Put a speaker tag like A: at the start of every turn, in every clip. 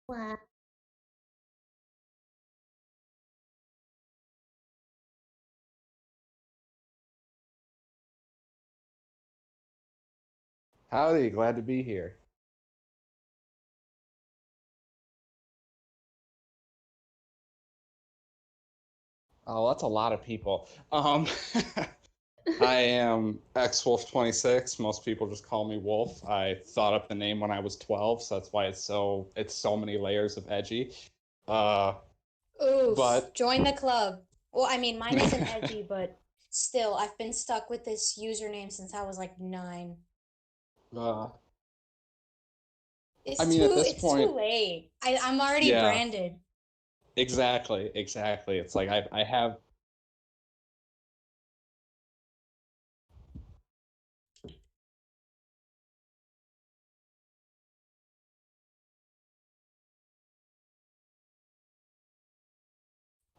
A: Wow.
B: Howdy, glad to be here. Oh, that's a lot of people. I am XWolf26. Most people just call me Wolf. I thought up the name when I was 12, so that's why it's so many layers of edgy. Uh,
A: Oof.
B: but
A: Join the club. Well, I mean, mine isn't edgy, but still, I've been stuck with this username since I was like 9.
B: uh, I
A: It's
B: mean, at
A: too
B: this
A: it's too
B: point,
A: late. I'm already
B: yeah,
A: branded.
B: exactly. It's like I have.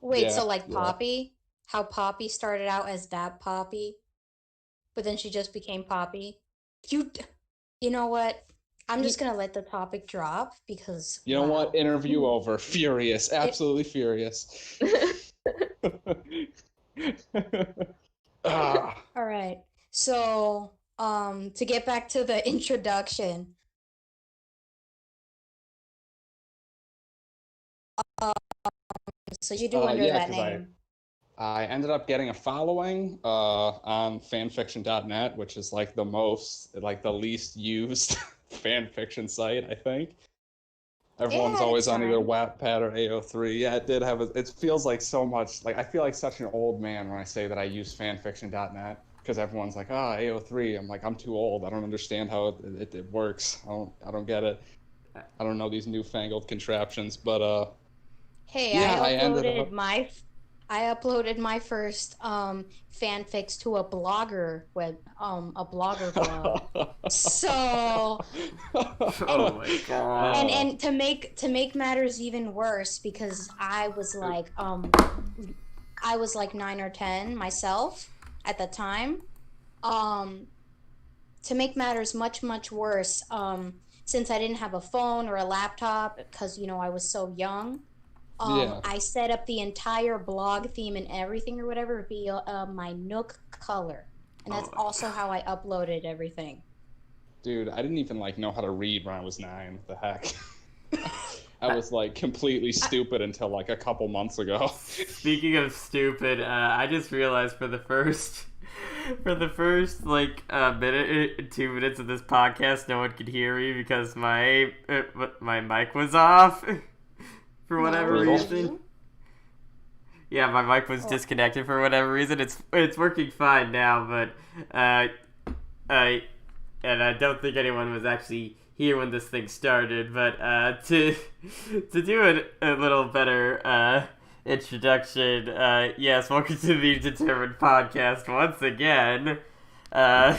A: Wait,
B: Yeah,
A: so like
B: yeah.
A: Poppy? How Poppy started out as that Poppy, but then she just became Poppy? You d- you know what? I'm
B: You,
A: just gonna let the topic drop because
B: you know what?
A: wow.
B: Interview over. Furious,
A: It
B: absolutely furious. Ah.
A: all right. So, to get back to the introduction, uh, so you do under
B: Yeah,
A: that
B: because
A: name.
B: I ended up getting a following on fanfiction.net, which is like the least used fan fiction site, I think.
A: It
B: Everyone's
A: had its
B: always on either
A: time.
B: Wattpad or AO3. Yeah, it did have it feels like so much like I feel like such an old man when I say that I use fanfiction.net because everyone's like, "Ah, AO3." I'm like, "I'm too old. I don't understand how it works. I don't get it. I don't know these newfangled contraptions." But
A: Hey,
B: yeah, I ended up
A: I uploaded my first fanfics to a blogger blog. So
C: Oh
A: and
C: my god.
B: Oh,
A: to make matters even worse because I was like 9 or 10 myself at the time. Um to make matters much worse, since I didn't have a phone or a laptop because I was so young.
B: yeah.
A: I set up the entire blog theme and everything or whatever via my Nook color, and
C: Oh
A: that's
C: my
A: also how I uploaded everything.
B: Dude, I didn't even like know how to read when I was 9. What the heck? I
C: god.
B: was like completely
A: I,
B: stupid until like a couple months ago.
C: Speaking of stupid, I just realized for the first like minute, 2 minutes of this podcast, no one could hear me because my mic was off for
A: no,
C: whatever
B: Brutal.
C: reason.
A: really?
C: Yeah, my mic was
A: Oh,
C: disconnected for whatever reason. It's working fine now, but uh, I and I don't think anyone was actually here when this thing started. But to do a little better introduction, yes, welcome to the Determined Podcast once again. Uh,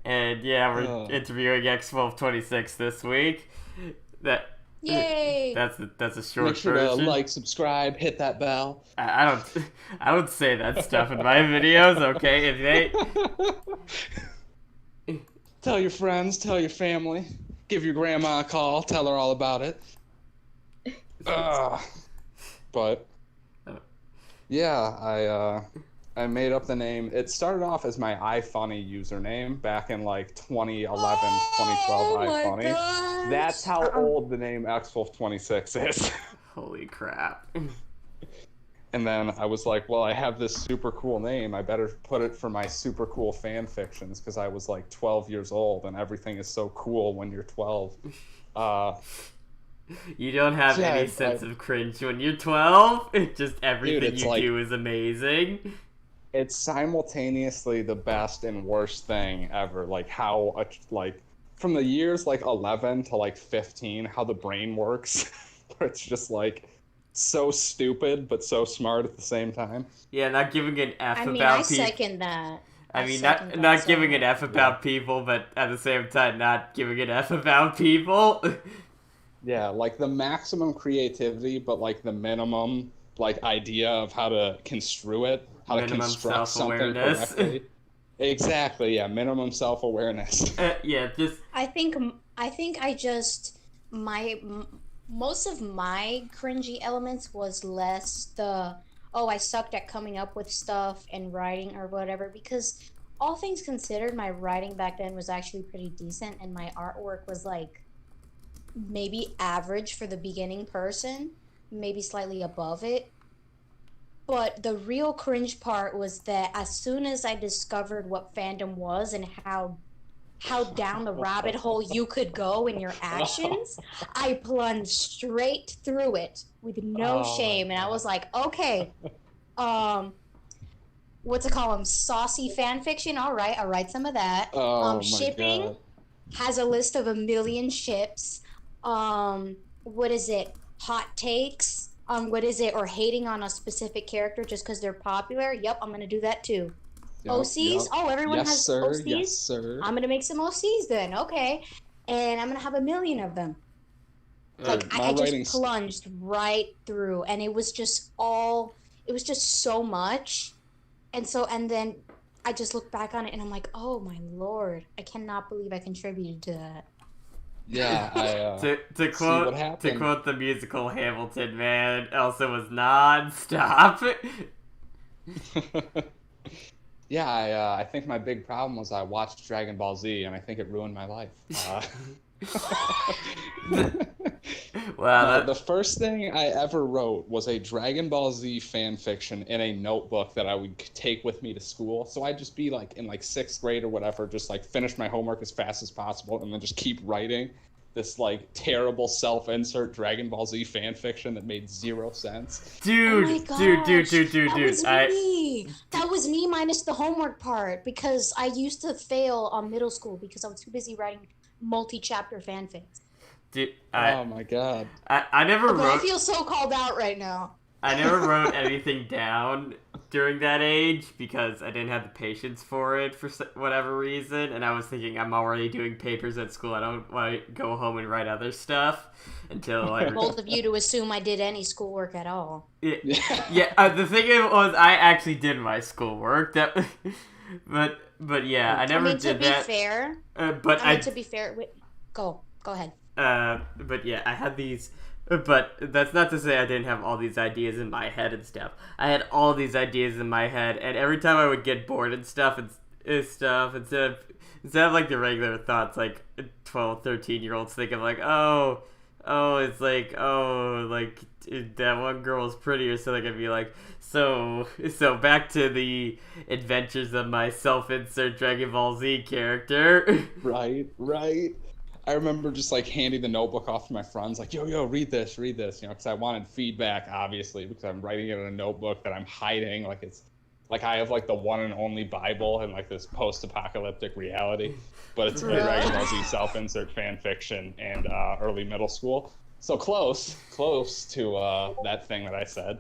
C: and yeah, we're
B: Uh,
C: interviewing XWolf26 this week. That
A: yay!
C: that's a
B: Make
C: short
B: sure to
C: version.
B: like, subscribe, hit that bell.
C: I don't I don't say that stuff in my videos. Okay, if they
B: Tell your friends, tell your family, give your grandma a call, tell her all about it. Uh, but yeah, I made up the name. It started off as my iFunny username back in like 2011, 2012
A: Oh my
B: iFunny. That's
A: gosh!
B: how old the name XWolf26 is.
C: holy crap.
B: And then I was like, well, I have this super cool name. I better put it for my super cool fan fictions because I was like 12 years old and everything is so cool when you're 12. Uh,
C: You don't have
B: so yeah,
C: any sense of cringe when you're 12. Just
B: dude,
C: everything
B: it's
C: you
B: like
C: do is amazing.
B: it's simultaneously the best and worst thing ever. Like how like from the years like 11 to like 15, how the brain works, where it's just like so stupid but so smart at the same time.
C: Yeah, not giving an
A: I
C: F
A: mean, I
C: about people.
A: second that.
C: I
A: I
C: mean,
A: second that
C: not
A: so
C: giving an
A: much.
C: F
B: Yeah.
C: about people, but at the same time, not giving an F about people.
B: Yeah, like the maximum creativity, but like the minimum like idea of how to construe it, how
C: Minimum
B: to construct something
C: self-awareness.
B: correctly. Exactly, yeah, minimum self-awareness.
C: Yeah, just
A: I think I just most of my cringy elements was less the, oh, I sucked at coming up with stuff and writing or whatever, because all things considered, my writing back then was actually pretty decent, and my artwork was like maybe average for the beginning person, maybe slightly above it. But the real cringe part was that as soon as I discovered what fandom was and how down the rabbit hole you could go in your actions, I plunged straight through it with no shame, and I was like, okay, what's it called? Saucy fan fiction. All right, I'll write some of that.
B: Oh my
A: Shipping
B: God.
A: has a list of 1,000,000 ships. What is it? Hot takes. What is it? Or hating on a specific character just because they're popular. Yep, I'm gonna do that too.
B: Yep,
A: OCs.
B: yep.
A: Oh, everyone
B: Yes,
A: has
B: sir.
A: OCs.
B: Yes, sir.
A: I'm gonna make some OCs then. Okay, and I'm gonna have 1,000,000 of them. Like
B: My
A: I just
B: writing's-
A: plunged right through, and it was just all. It was just so much, and then I just look back on it, and I'm like, oh my lord, I cannot believe I contributed to that.
B: Yeah,
C: to
B: what
C: quote
B: happened.
C: the musical Hamilton, man, Elsa was non-stop.
B: Yeah, I think my big problem was I watched Dragon Ball Z, and I think it ruined my life.
C: Wow,
B: The first thing I ever wrote was a Dragon Ball Z fan fiction in a notebook that I would take with me to school. So I'd just be like in like 6th grade or whatever, just like finish my homework as fast as possible, and then just keep writing this like terrible self-insert Dragon Ball Z fan fiction that made 0 sense.
C: dude,
A: Oh my gosh,
C: dude.
A: That was me minus the homework part, because I used to fail on middle school because I was too busy writing multi-chapter fanfics.
B: Oh my God.
C: I never
A: But I
C: wrote.
A: feel so called out right now.
C: I never wrote anything down during that age because I didn't have the patience for it for whatever reason, and I was thinking I'm already doing papers at school. I don't want to go home and write other stuff until I.
A: Bold of you to assume I did any schoolwork at all.
C: Yeah. The thing was, I actually did my schoolwork. But yeah, I never did that.
A: To be fair, to be fair, wait, go ahead.
C: But yeah, I had these. But that's not to say I didn't have all these ideas in my head and stuff. I had all these ideas in my head, and every time I would get bored and stuff, instead of like the regular thoughts like 12, 13-year-olds think of like, it's like, like that one girl's pretty or something, I'd be like, so back to the adventures of my self-insert Dragon Ball Z character.
B: Right. I remember just like handing the notebook off to my friends, like, yo, read this, you know, because I wanted feedback, obviously, because I'm writing it in a notebook that I'm hiding, like it's like I have like the one and only Bible in like this post-apocalyptic reality, but it's a Dragon Ball Z self-insert fan fiction and early middle school, so close to that thing that I said,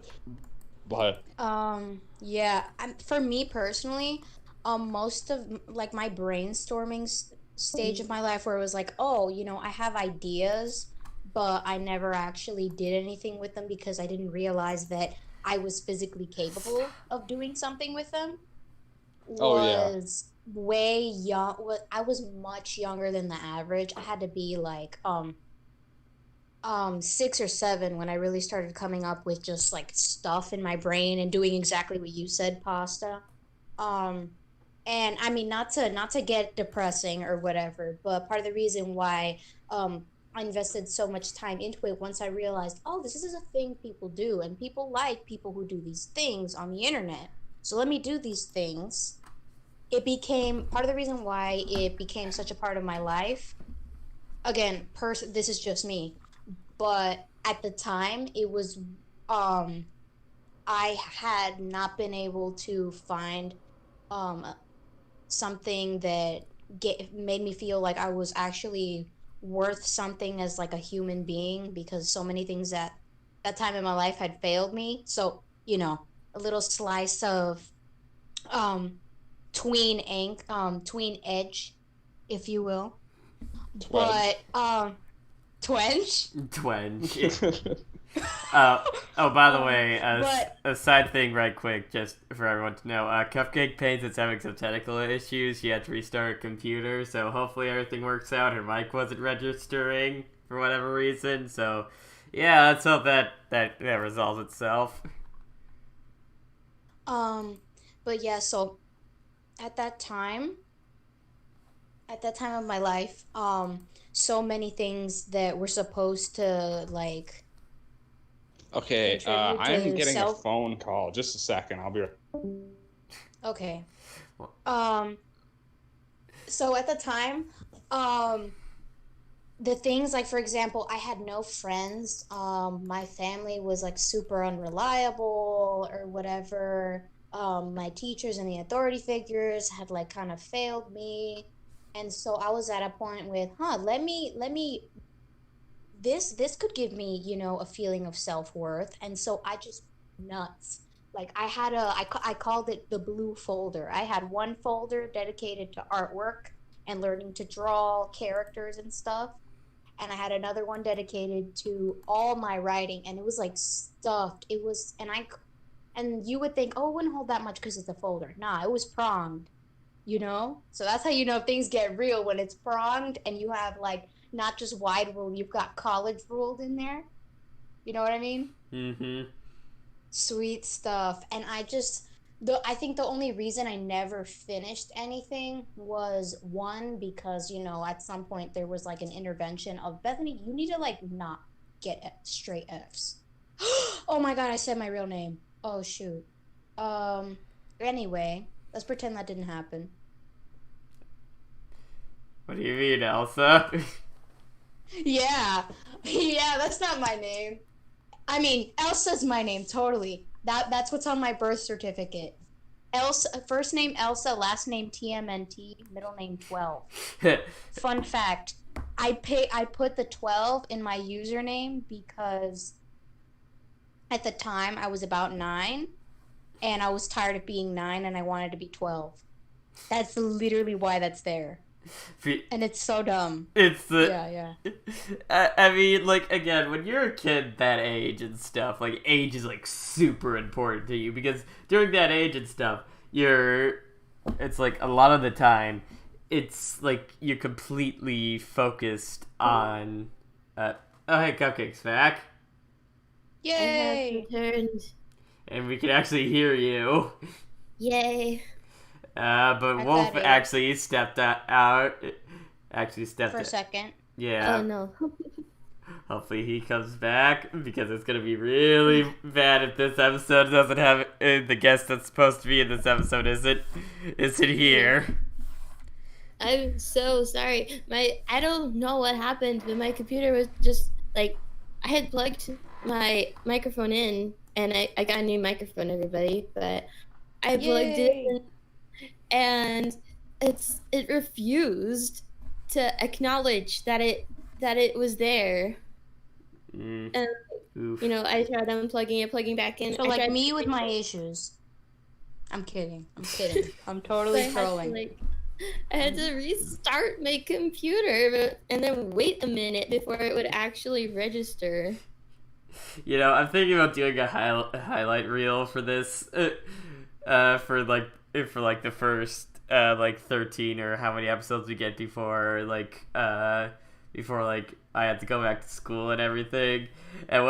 B: but
A: yeah, for me personally, most of like my brainstorming stage of my life where it was like, oh, you know, I have ideas, but I never actually did anything with them because I didn't realize that I was physically capable of doing something with them. Was way young. I was much younger than the average. I had to be like 6 or 7 when I really started coming up with just like stuff in my brain and doing exactly what you said, Pasta. And I mean, not to get depressing or whatever, but part of the reason why I invested so much time into it, once I realized, oh, this is a thing people do, and people like people who do these things on the internet. So let me do these things. It became part of the reason why it became such a part of my life. Again, this is just me, but at the time, it was I had not been able to find something that made me feel like I was actually worth something as like a human being, because so many things at that time in my life had failed me. So, you know, a little slice of tween edge, if you will.
B: Twenge.
A: But Twenge.
C: Oh, by the way,
A: but
C: a side thing right quick, just for everyone to know. Cupcake Pains is having some technical issues. She had to restart her computer, so hopefully everything works out. Her mic wasn't registering for whatever reason, so yeah, let's hope that resolves itself.
A: but yeah, so at that time, of my life, so many things that were supposed to like
B: Okay,
A: contribute
B: I'm
A: to
B: getting a
A: self.
B: phone call. Just a second. I'll be right.
A: Okay. Um, so at the time, um, the things like, for example, I had no friends. My family was like super unreliable or whatever. My teachers and the authority figures had like kind of failed me. And so I was at a point with, let me this could give me, a feeling of self-worth. And so I just nuts. Like I called it the blue folder. I had one folder dedicated to artwork and learning to draw characters and stuff, and I had another one dedicated to all my writing, and it was like stuffed. It was, and you would think, oh, it wouldn't hold that much because it's a folder. Nah, it was pronged, So that's how you know if things get real when it's pronged and you have like not just wide rule, you've got college ruled in there. You know what I mean?
C: Mm-hmm.
A: Sweet stuff. And I think the only reason I never finished anything was one because at some point there was like an intervention of Bethany. You need to like not get straight F's. Oh my god, I said my real name. Oh shoot. Anyway, let's pretend that didn't happen.
C: What do you mean, Elsa?
A: Yeah. Yeah, that's not my name. I mean, Elsa's my name, totally. That's what's on my birth certificate. Elsa, first name Elsa, last name TMNT, middle name 12. Fun fact, I put the 12 in my username because at the time I was about 9 and I was tired of being 9 and I wanted to be 12. That's literally why that's there. And it's so dumb.
C: It's the
A: yeah.
C: I mean, like, again, when you're a kid that age and stuff, like, age is like super important to you because during that age and stuff, it's like a lot of the time, it's like you're completely focused on. Oh hey, Cupcake's back.
A: Yay!
D: I have returned.
C: And we can actually hear you.
D: Yay!
C: But Wolf actually stepped out. Actually stepped
A: for a second.
C: Yeah.
D: Oh no.
C: Hopefully he comes back because it's gonna be really bad if this episode doesn't have the guest that's supposed to be in this episode isn't here.
D: I'm so sorry. I don't know what happened, but my computer was just like I had plugged my microphone in, and I got a new microphone, everybody. But I plugged it in. And it refused to acknowledge that it was there. And
C: Oof.
D: I tried unplugging it, plugging back in.
A: So like me with my issues. I'm kidding. I'm totally trolling.
D: I had to restart my computer and then wait a minute before it would actually register.
C: I'm thinking about doing a highlight reel for this, for the first 13 or how many episodes we get before I had to go back to school and everything. And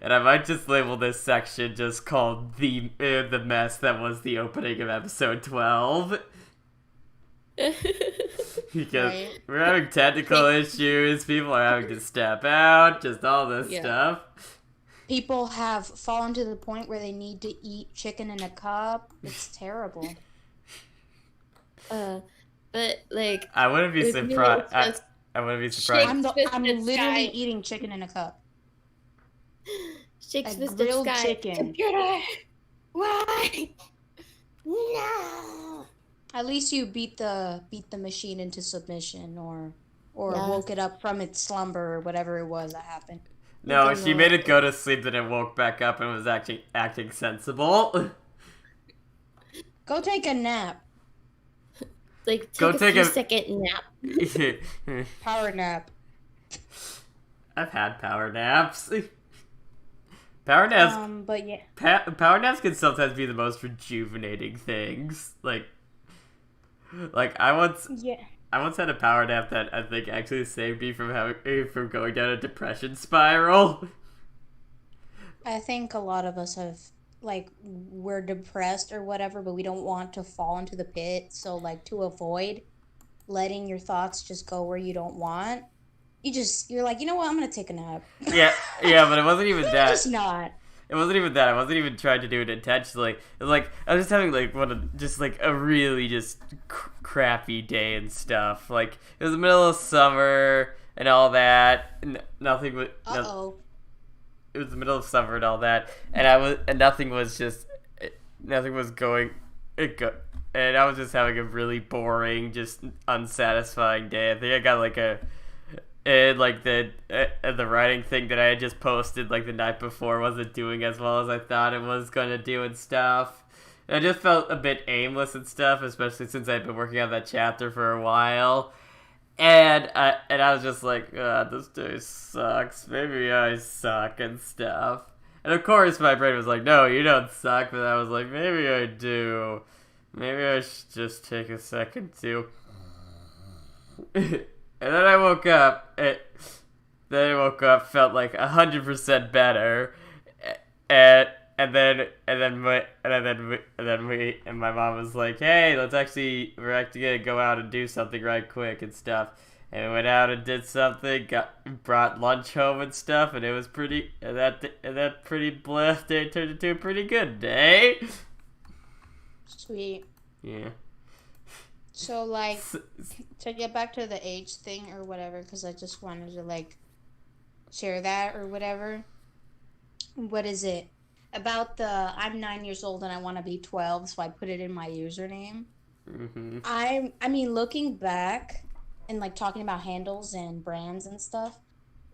C: and I might just label this section just called the mess that was the opening of episode 12. Because we're having technical issues, people are having to step out, just all this stuff.
A: People have fallen to the point where they need to eat chicken in a cup. It's terrible.
D: But like
C: I wouldn't be surprised. I wouldn't be surprised.
A: I'm literally eating chicken in a cup.
D: Shakes
A: a grilled chicken.
D: Computer, why? No.
A: At least you beat the machine into submission, or woke it up from its slumber, or whatever it was that happened.
C: No, she made it go to sleep, then it woke back up and was actually acting sensible.
A: Go take a nap.
D: Like, take a few second nap.
A: Power nap.
C: I've had power naps. Power naps.
A: But yeah.
C: Power naps can sometimes be the most rejuvenating things. Like I once had a power nap that I think actually saved me from going down a depression spiral.
A: I think a lot of us have, like, we're depressed or whatever, but we don't want to fall into the pit. So, like, to avoid letting your thoughts just go where you don't want, you're like, you know what, I'm gonna take a nap.
C: Yeah, but it wasn't even that.
A: Just not.
C: It wasn't even that. I wasn't even trying to do it intentionally. It was like I was just having like a really just crappy day and stuff. Like it was the middle of summer and all that. Nothing was. It was the middle of summer and all that, and nothing was going. And I was just having a really boring, just unsatisfying day. I think I got like the writing thing that I had just posted like the night before wasn't doing as well as I thought it was gonna do and stuff. And I just felt a bit aimless and stuff, especially since I'd been working on that chapter for a while. And I was just like, this day sucks. Maybe I suck and stuff. And of course my brain was like, no, you don't suck. But I was like, maybe I do. Maybe I should just take a second to. And then I woke up. Felt like 100% better. And then my mom was like, hey, we're actually gonna go out and do something right quick and stuff. And we went out and did something, brought lunch home and stuff, and it was pretty. And that pretty blessed day turned into a pretty good day.
A: Sweet.
C: Yeah.
A: So, like, to get back to the age thing or whatever, because I just wanted to, like, share that or whatever. What is it? About I'm 9 years old and I want to be 12, so I put it in my username.
C: Mm-hmm.
A: I mean, looking back and, like, talking about handles and brands and stuff,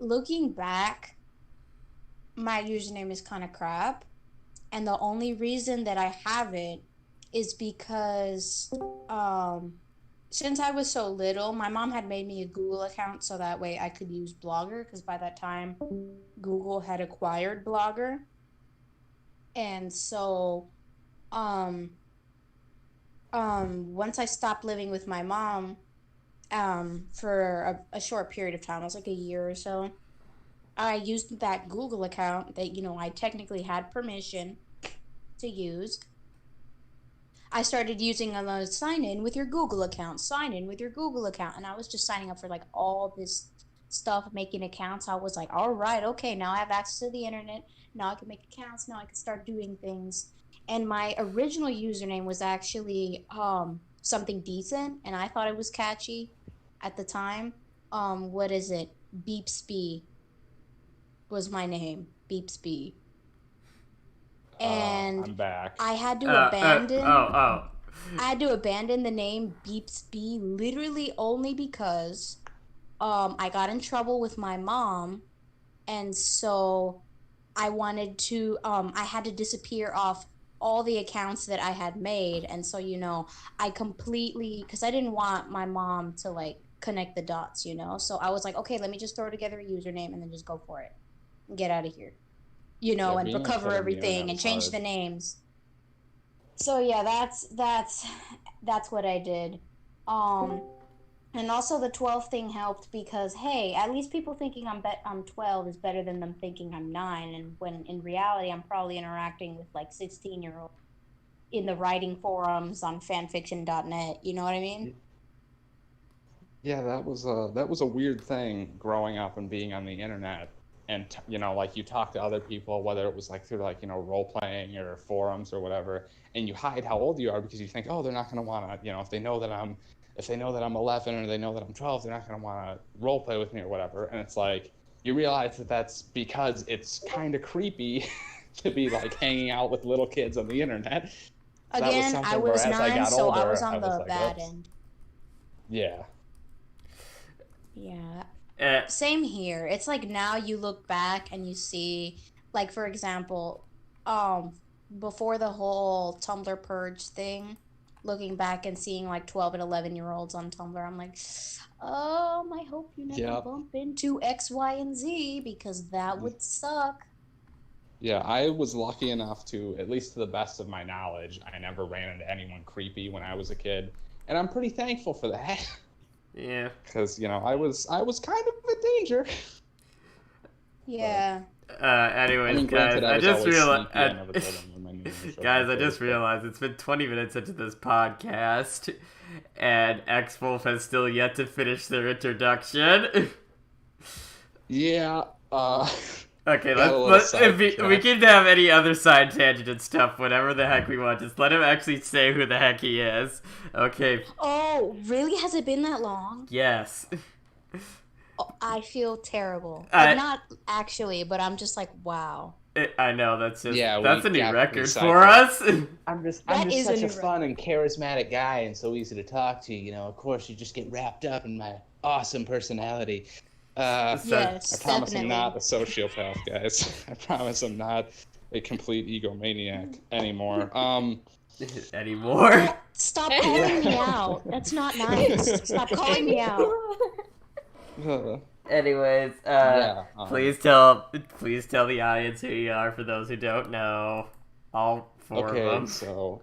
A: looking back, my username is kind of crap. And the only reason that I have it is because since I was so little, my mom had made me a Google account so that way I could use Blogger, because by that time Google had acquired Blogger. And so once I stopped living with my mom for a short period of time, it was like a year or so, I used that Google account that, you know, I technically had permission to use. I started using a sign in with your Google account, and I was just signing up for like all this stuff, making accounts. I was like, all right, okay, now I have access to the internet. Now I can make accounts. Now I can start doing things. And my original username was actually something decent, and I thought it was catchy at the time. What is it? Beepsby was my name. Beepsby. And
B: I'm back.
A: I had to abandon. I had to abandon the name Beepsby literally only because I got in trouble with my mom, and so I wanted to. I had to disappear off all the accounts that I had made, and so, you know, I completely, because I didn't want my mom to like connect the dots, you know. So I was like, okay, let me just throw together a username and then just go for it and get out of here. You know, and recover everything and change the names. So yeah, that's what I did. And also the 12 thing helped because, hey, at least people thinking I'm 12 is better than them thinking I'm 9. And when in reality I'm probably interacting with like 16-year-olds in the writing forums on fanfiction.net. You know what I mean?
B: Yeah, that was a weird thing growing up and being on the internet. And, you know, like, you talk to other people, whether it was, like, through, like, you know, role-playing or forums or whatever, and you hide how old you are because you think, oh, they're not going to want to, you know, if they know that I'm 11 or they know that I'm 12, they're not going to want to role-play with me or whatever. And it's like, you realize that that's because it's kind of creepy to be, like, hanging out with little kids on the internet. So
A: again, I was 9, so I was on the bad end.
B: Yeah.
A: Yeah. Same here. It's like now you look back and you see, like, for example, before the whole Tumblr purge thing, looking back and seeing like 12 and 11-year-olds on Tumblr. I'm like, I hope you never bump into X, Y, and Z because that would suck.
B: Yeah, I was lucky enough to, at least to the best of my knowledge, I never ran into anyone creepy when I was a kid, and I'm pretty thankful for that.
C: Yeah.
B: Because I was kind of in danger.
A: Yeah.
C: Anyways,
B: granted,
C: guys, I just realized.
B: Guys,
C: I just realized it's been 20 minutes into this podcast, and XWolf has still yet to finish their introduction.
B: Yeah.
C: Okay, let's if we can have any other side tangent and stuff, whatever the heck we want. Just let him actually say who the heck he is. Okay.
A: Oh, really? Has it been that long?
C: Yes.
A: Oh, I feel terrible. Not actually, but I'm just like, wow.
C: I know, that's just
B: Yeah,
C: that's a new record for us.
E: I'm just such a fun and charismatic guy and so easy to talk to. Of course, you just get wrapped up in my awesome personality.
A: Yes,
B: I promise
A: definitely.
B: I'm not a sociopath, guys. I promise I'm not a complete egomaniac anymore.
C: Anymore?
A: Stop calling me out. That's not nice. Stop calling me out.
C: Anyways, please tell the audience who you are for those who don't know. All four of them.
B: So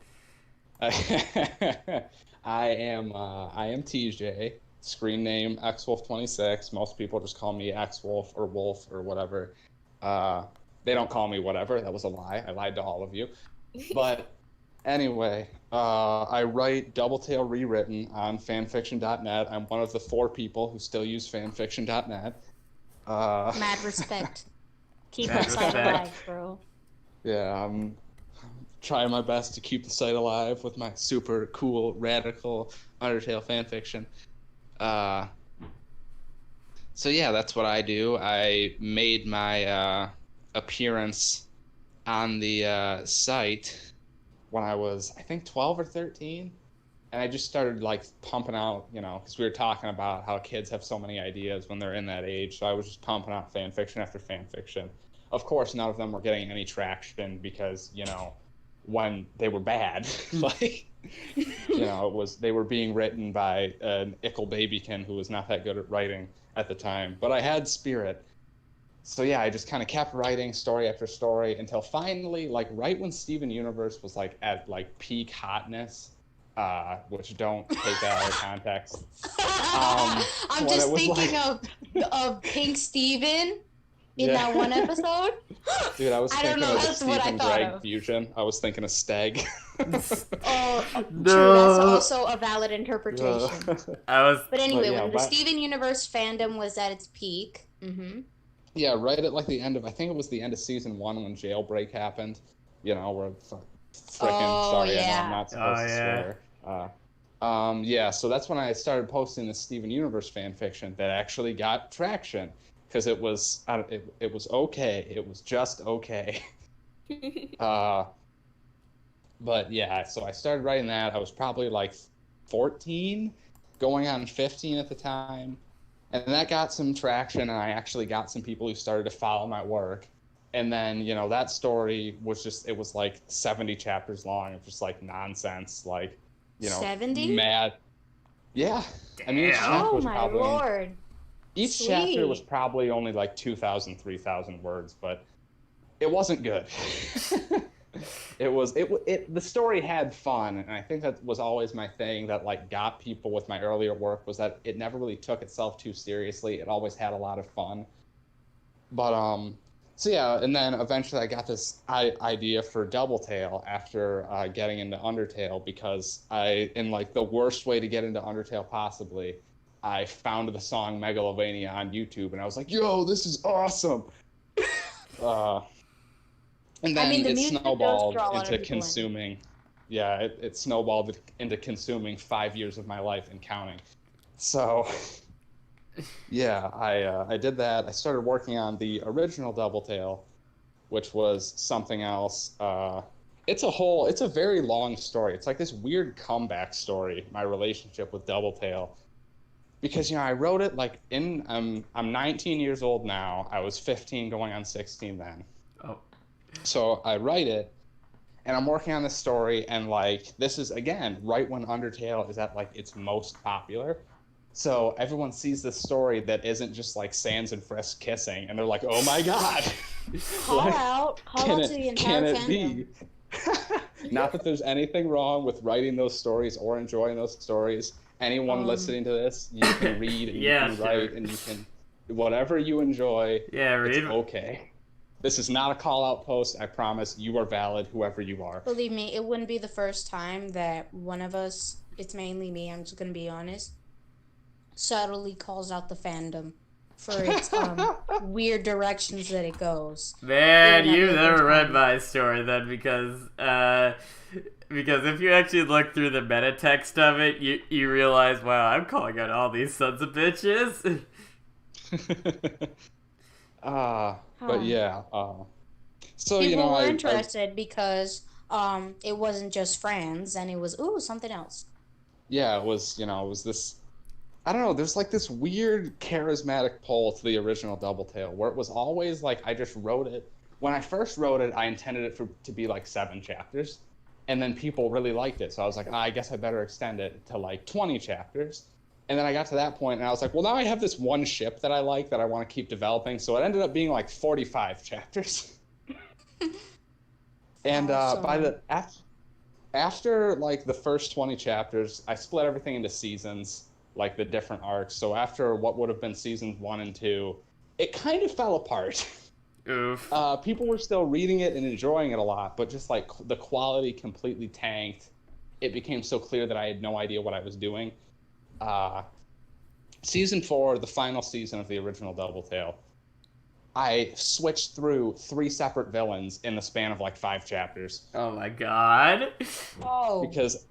B: I am TJ. Screen name XWolf26. Most people just call me XWolf or Wolf or whatever. They don't call me whatever. That was a lie. I lied to all of you. But anyway, I write Doubletale Rewritten on fanfiction.net. I'm one of the 4 people who still use fanfiction.net.
A: Mad respect. Keep that site alive, bro.
B: Yeah, I'm trying my best to keep the site alive with my super cool, radical Undertale fanfiction. So yeah, that's what I do. I made my appearance on the site when I was, I think, 12 or 13. And I just started like pumping out, because we were talking about how kids have so many ideas when they're in that age. So I was just pumping out fan fiction after fan fiction. Of course, none of them were getting any traction because, when they were bad, they were being written by an ickle babykin who was not that good at writing at the time. But I had spirit. So yeah, I just kind of kept writing story after story until finally, like right when Steven Universe was like at like peak hotness, which don't take that out of context.
A: I'm just thinking of Pink Steven in that one episode.
B: Dude, I was thinking of the Stephen Greg
A: of.
B: fusion. I was thinking of Stag.
A: Oh,
C: No.
A: True. That's also a valid interpretation. But anyway, when the Steven Universe fandom was at its peak. Mm-hmm.
B: Yeah, right at like the end of, I think it was the end of season 1 when Jailbreak happened. Where sorry,
A: yeah.
B: I know I'm not supposed to swear. Yeah, so that's when I started posting the Steven Universe fan fiction that actually got traction. Because it was okay. It was just okay. But yeah, so I started writing that. I was probably like 14, going on 15 at the time. And that got some traction, and I actually got some people who started to follow my work. And then, that story was just, it was like 70 chapters long. It was just like nonsense, like,
A: 70?
B: mad. Yeah.
C: Damn.
B: I mean, each chapter was
A: my lord.
B: Each chapter was probably only like 2,000, 3,000 words, but it wasn't good. The story had fun, and I think that was always my thing that like got people with my earlier work was that it never really took itself too seriously. It always had a lot of fun. But so yeah, and then eventually I got this idea for Doubletale after getting into Undertale because in like the worst way to get into Undertale possibly, I found the song Megalovania on YouTube, and I was like, yo, this is awesome! And then it snowballed into consuming... Yeah, it snowballed into consuming 5 years of my life and counting. So, yeah, I did that. I started working on the original Doubletale, which was something else. It's a very long story. It's like this weird comeback story, my relationship with Doubletale. Because, I wrote it like I'm 19 years old now. I was 15 going on 16 then.
C: Oh.
B: So I write it, and I'm working on this story, and like this is again right when Undertale is at like its most popular. So everyone sees this story that isn't just like Sans and Frisk kissing, and they're like, "Oh my god!"
A: Call out to the entire fandom.
B: Be? Not that there's anything wrong with writing those stories or enjoying those stories. Anyone listening to this, you can read and you can write and you can whatever you enjoy.
C: Yeah, read.
B: It's okay. This is not a call-out post. I promise you are valid, whoever you are.
A: Believe me, it wouldn't be the first time that one of us, it's mainly me, I'm just going to be honest, subtly calls out the fandom for its weird directions that it goes.
C: Man, you've never read my story then, because if you actually look through the meta text of it, you realize, wow, I'm calling out all these sons of bitches.
B: But yeah, so
A: people were interested because it wasn't just friends, and it was something else.
B: Yeah, it was this. I don't know. There's like this weird charismatic pull to the original Doubletale, where it was always like I just wrote it. When I first wrote it, I intended it to be like 7 chapters, and then people really liked it, so I was like, I guess I better extend it to like 20 chapters. And then I got to that point, and I was like, well, now I have this one ship that I like that I want to keep developing. So it ended up being like 45 chapters. And by after like the first 20 chapters, I split everything into seasons, like the different arcs. So after what would have been seasons 1 and 2, it kind of fell apart.
C: Oof.
B: People were still reading it and enjoying it a lot, but just like the quality completely tanked. It became so clear that I had no idea what I was doing. Season 4, the final season of the original Doubletale, I switched through 3 separate villains in the span of like 5 chapters.
C: Oh my god.
A: Oh.
B: Because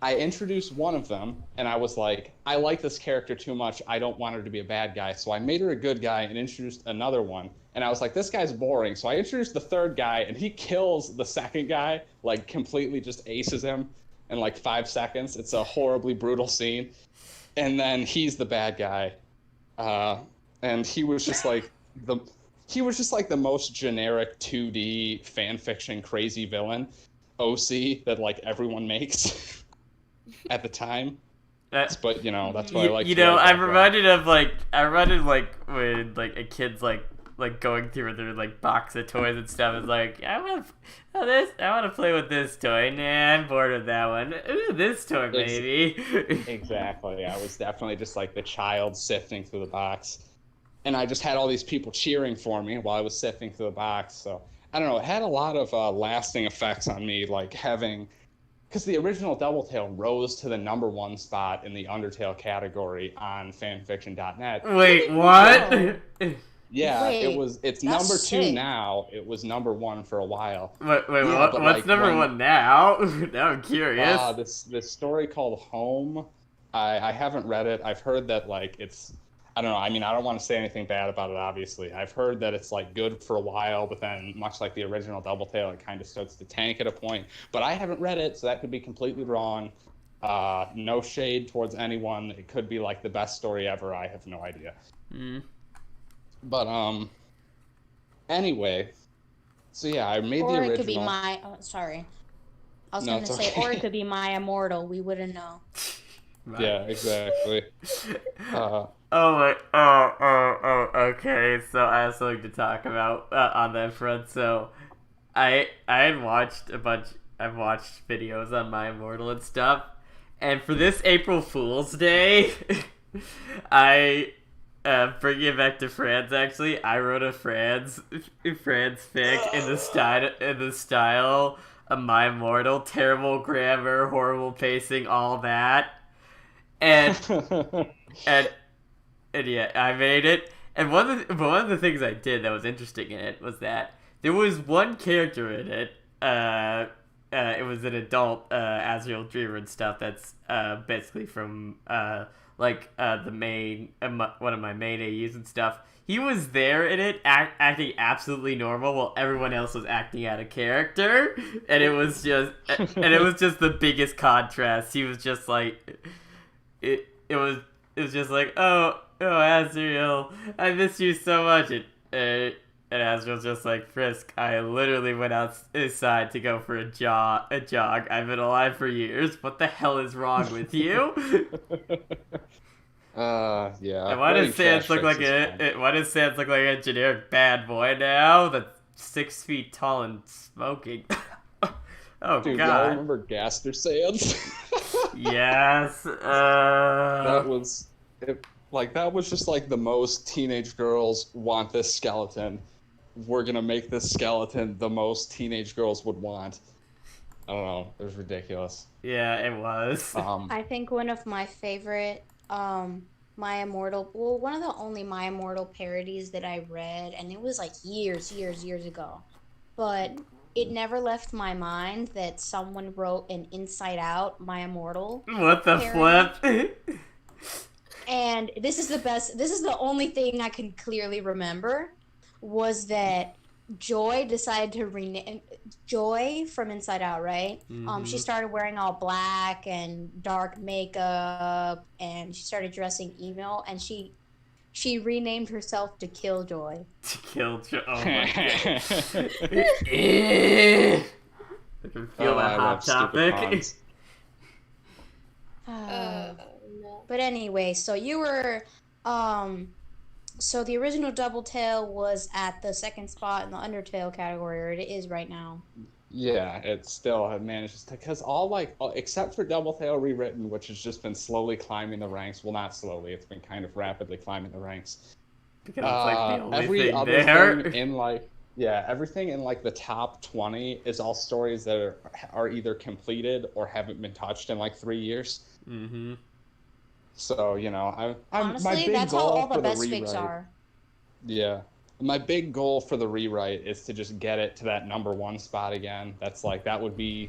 B: I introduced one of them, and I was like, I like this character too much. I don't want her to be a bad guy. So I made her a good guy and introduced another one. And I was like, this guy's boring. So I introduced the third guy, and he kills the second guy, like completely just aces him in like 5 seconds. It's a horribly brutal scene. And then he's the bad guy. And he was just like the most generic 2D fanfiction crazy villain OC that like everyone makes at the time. But you know, that's why I like.
C: You know, I'm reminded when like a kid's like going through their like box of toys and stuff. It's like, I want to play with this toy. Nah, I'm bored with that one. Ooh, this toy maybe.
B: Exactly. I was definitely just like the child sifting through the box. And I just had all these people cheering for me while I was sifting through the box. So, I don't know, it had a lot of lasting effects on me, like having... Because the original Doubletale rose to the #1 spot in the Undertale category on fanfiction.net.
C: Wait, what?
B: Yeah, it's number 2 now. It was #1 for a while.
C: Wait, what's like, #1 now? Now I'm curious.
B: This story called Home, I haven't read it. I've heard that like it's... I don't know. I mean, I don't want to say anything bad about it, obviously. I've heard that it's, like, good for a while, but then, much like the original Doubletale, it kind of starts to tank at a point. But I haven't read it, so that could be completely wrong. No shade towards anyone. It could be, like, the best story ever. I have no idea. But, anyway. So, yeah, I made the original.
A: Or it could be my... Oh, sorry. I was going to say, or it could be my immortal. We wouldn't know.
B: Yeah, exactly.
C: Okay. So I have something to talk about on that front. So I had watched I've watched videos on My Immortal and stuff, and for this April Fool's Day, I bringing it back to Franz. Actually, I wrote a Franz fic in the style of My Immortal. Terrible grammar, horrible pacing, all that. And yeah, I made it. And one of the things I did that was interesting in it was that there was one character in it. It was an adult Azrael Dreamer and stuff. That's basically from the main one of my main AUs and stuff. He was there in it, acting absolutely normal, while everyone else was acting out of character, and it was just the biggest contrast. He was just like. It was just like, oh Azrael, I miss you so much. And Asriel's just like, Frisk, I literally went outside to go for a jog. I've been alive for years. What the hell is wrong with you?
B: Yeah.
C: And why does Sans look like a generic bad boy now that's 6 feet tall and smoking? Oh,
B: dude,
C: God.
B: y'all remember Gaster Sans?
C: Yes.
B: That was just like the most teenage girls want this skeleton. We're gonna make this skeleton the most teenage girls would want. I don't know. It was ridiculous.
C: Yeah, it was.
A: I think one of my favorite My Immortal, well, one of the only My Immortal parodies that I read, and it was like years ago, but it never left my mind that someone wrote an Inside Out My Immortal.
C: What the
A: parody. Flip? And this is the only thing I can clearly remember, was that Joy decided to rename Joy from Inside Out, right?
C: Mm-hmm.
A: She started wearing all black and dark makeup, and she started dressing emo, and she renamed herself to Killjoy.
C: To Killjoy. Oh my God. I can feel that hot topic.
D: No.
A: But anyway, so you were so the original Doubletale was at the second spot in the Undertale category, or it is right now.
B: Yeah, it still manages to, because except for Doubletale Rewritten, which has just been slowly climbing the ranks. Well, not slowly, it's been kind of rapidly climbing the ranks.
C: Because it's like the only
B: every
C: thing
B: other
C: there.
B: thing in everything in like the top 20 is all stories that are either completed or haven't been touched in like 3 years.
C: Mm-hmm.
B: So,
A: Honestly,
B: my big
A: that's how
B: goal
A: all the
B: for
A: best
B: rewrite,
A: fics are.
B: Yeah. My big goal for the rewrite is to just get it to that #1 spot again. That would be,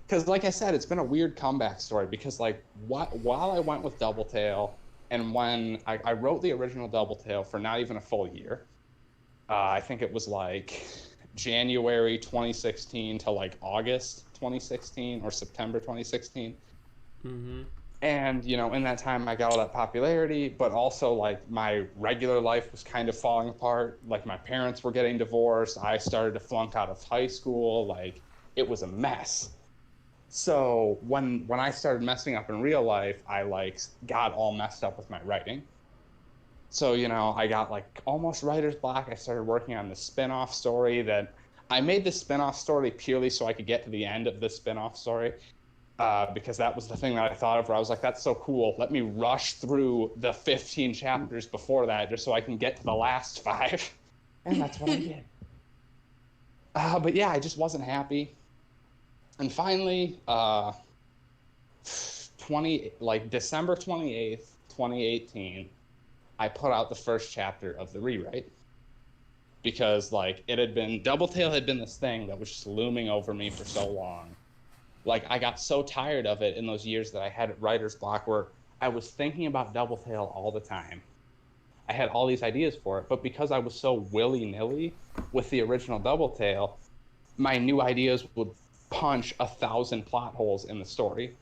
B: because like I said, it's been a weird comeback story, because while I went with Doubletale, and when I wrote the original Doubletale for not even a full year, I think it was like January 2016 to like August 2016 or September 2016.
C: Mm-hmm.
B: And, in that time I got all that popularity, but also like my regular life was kind of falling apart. Like my parents were getting divorced. I started to flunk out of high school. Like it was a mess. So when I started messing up in real life, I like got all messed up with my writing. So, I got like almost writer's block. I started working on the spin-off story that I made the spin-off story purely so I could get to the end of the spin-off story. Because that was the thing that I thought of, where I was like, that's so cool. Let me rush through the 15 chapters before that just so I can get to the last 5. And that's what I did. But yeah, I just wasn't happy. And finally, December 28th, 2018, I put out the first chapter of the rewrite. Because Doubletale had been this thing that was just looming over me for so long. Like, I got so tired of it in those years that I had writer's block, where I was thinking about Doubletale all the time. I had all these ideas for it, but because I was so willy-nilly with the original Doubletale, my new ideas would punch 1,000 plot holes in the story.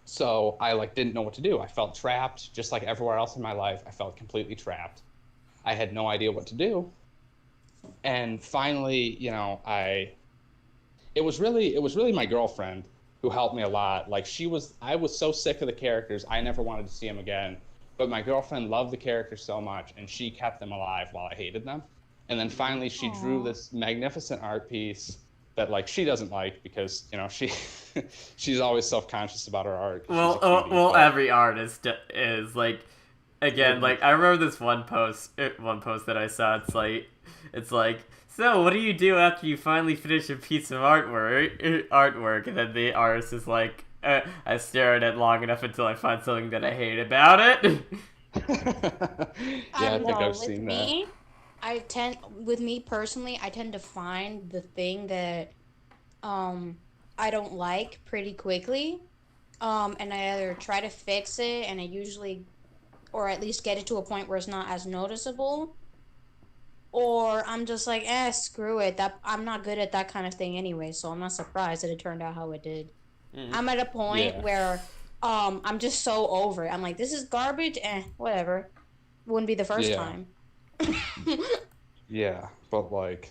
B: So I didn't know what to do. I felt trapped, just like everywhere else in my life. I felt completely trapped. I had no idea what to do. And finally, It was really my girlfriend who helped me a lot. I was so sick of the characters, I never wanted to see them again. But my girlfriend loved the characters so much, and she kept them alive while I hated them. And then finally she drew this magnificent art piece that she doesn't like, because she's always self-conscious about her art.
C: Every artist is again, I remember this one post that I saw. It's like, so what do you do after you finally finish a piece of artwork? And then the artist is like, I stare at it long enough until I find something that I hate about it.
B: I think I've seen that.
A: With me personally, I tend to find the thing that I don't like pretty quickly. And I either try to fix it, and I usually, or at least get it to a point where it's not as noticeable, or I'm just like, screw it. I'm not good at that kind of thing anyway, so I'm not surprised that it turned out how it did. I'm at a point where I'm just so over it. I'm like, this is garbage, whatever. Wouldn't be the first time.
B: Yeah, but like,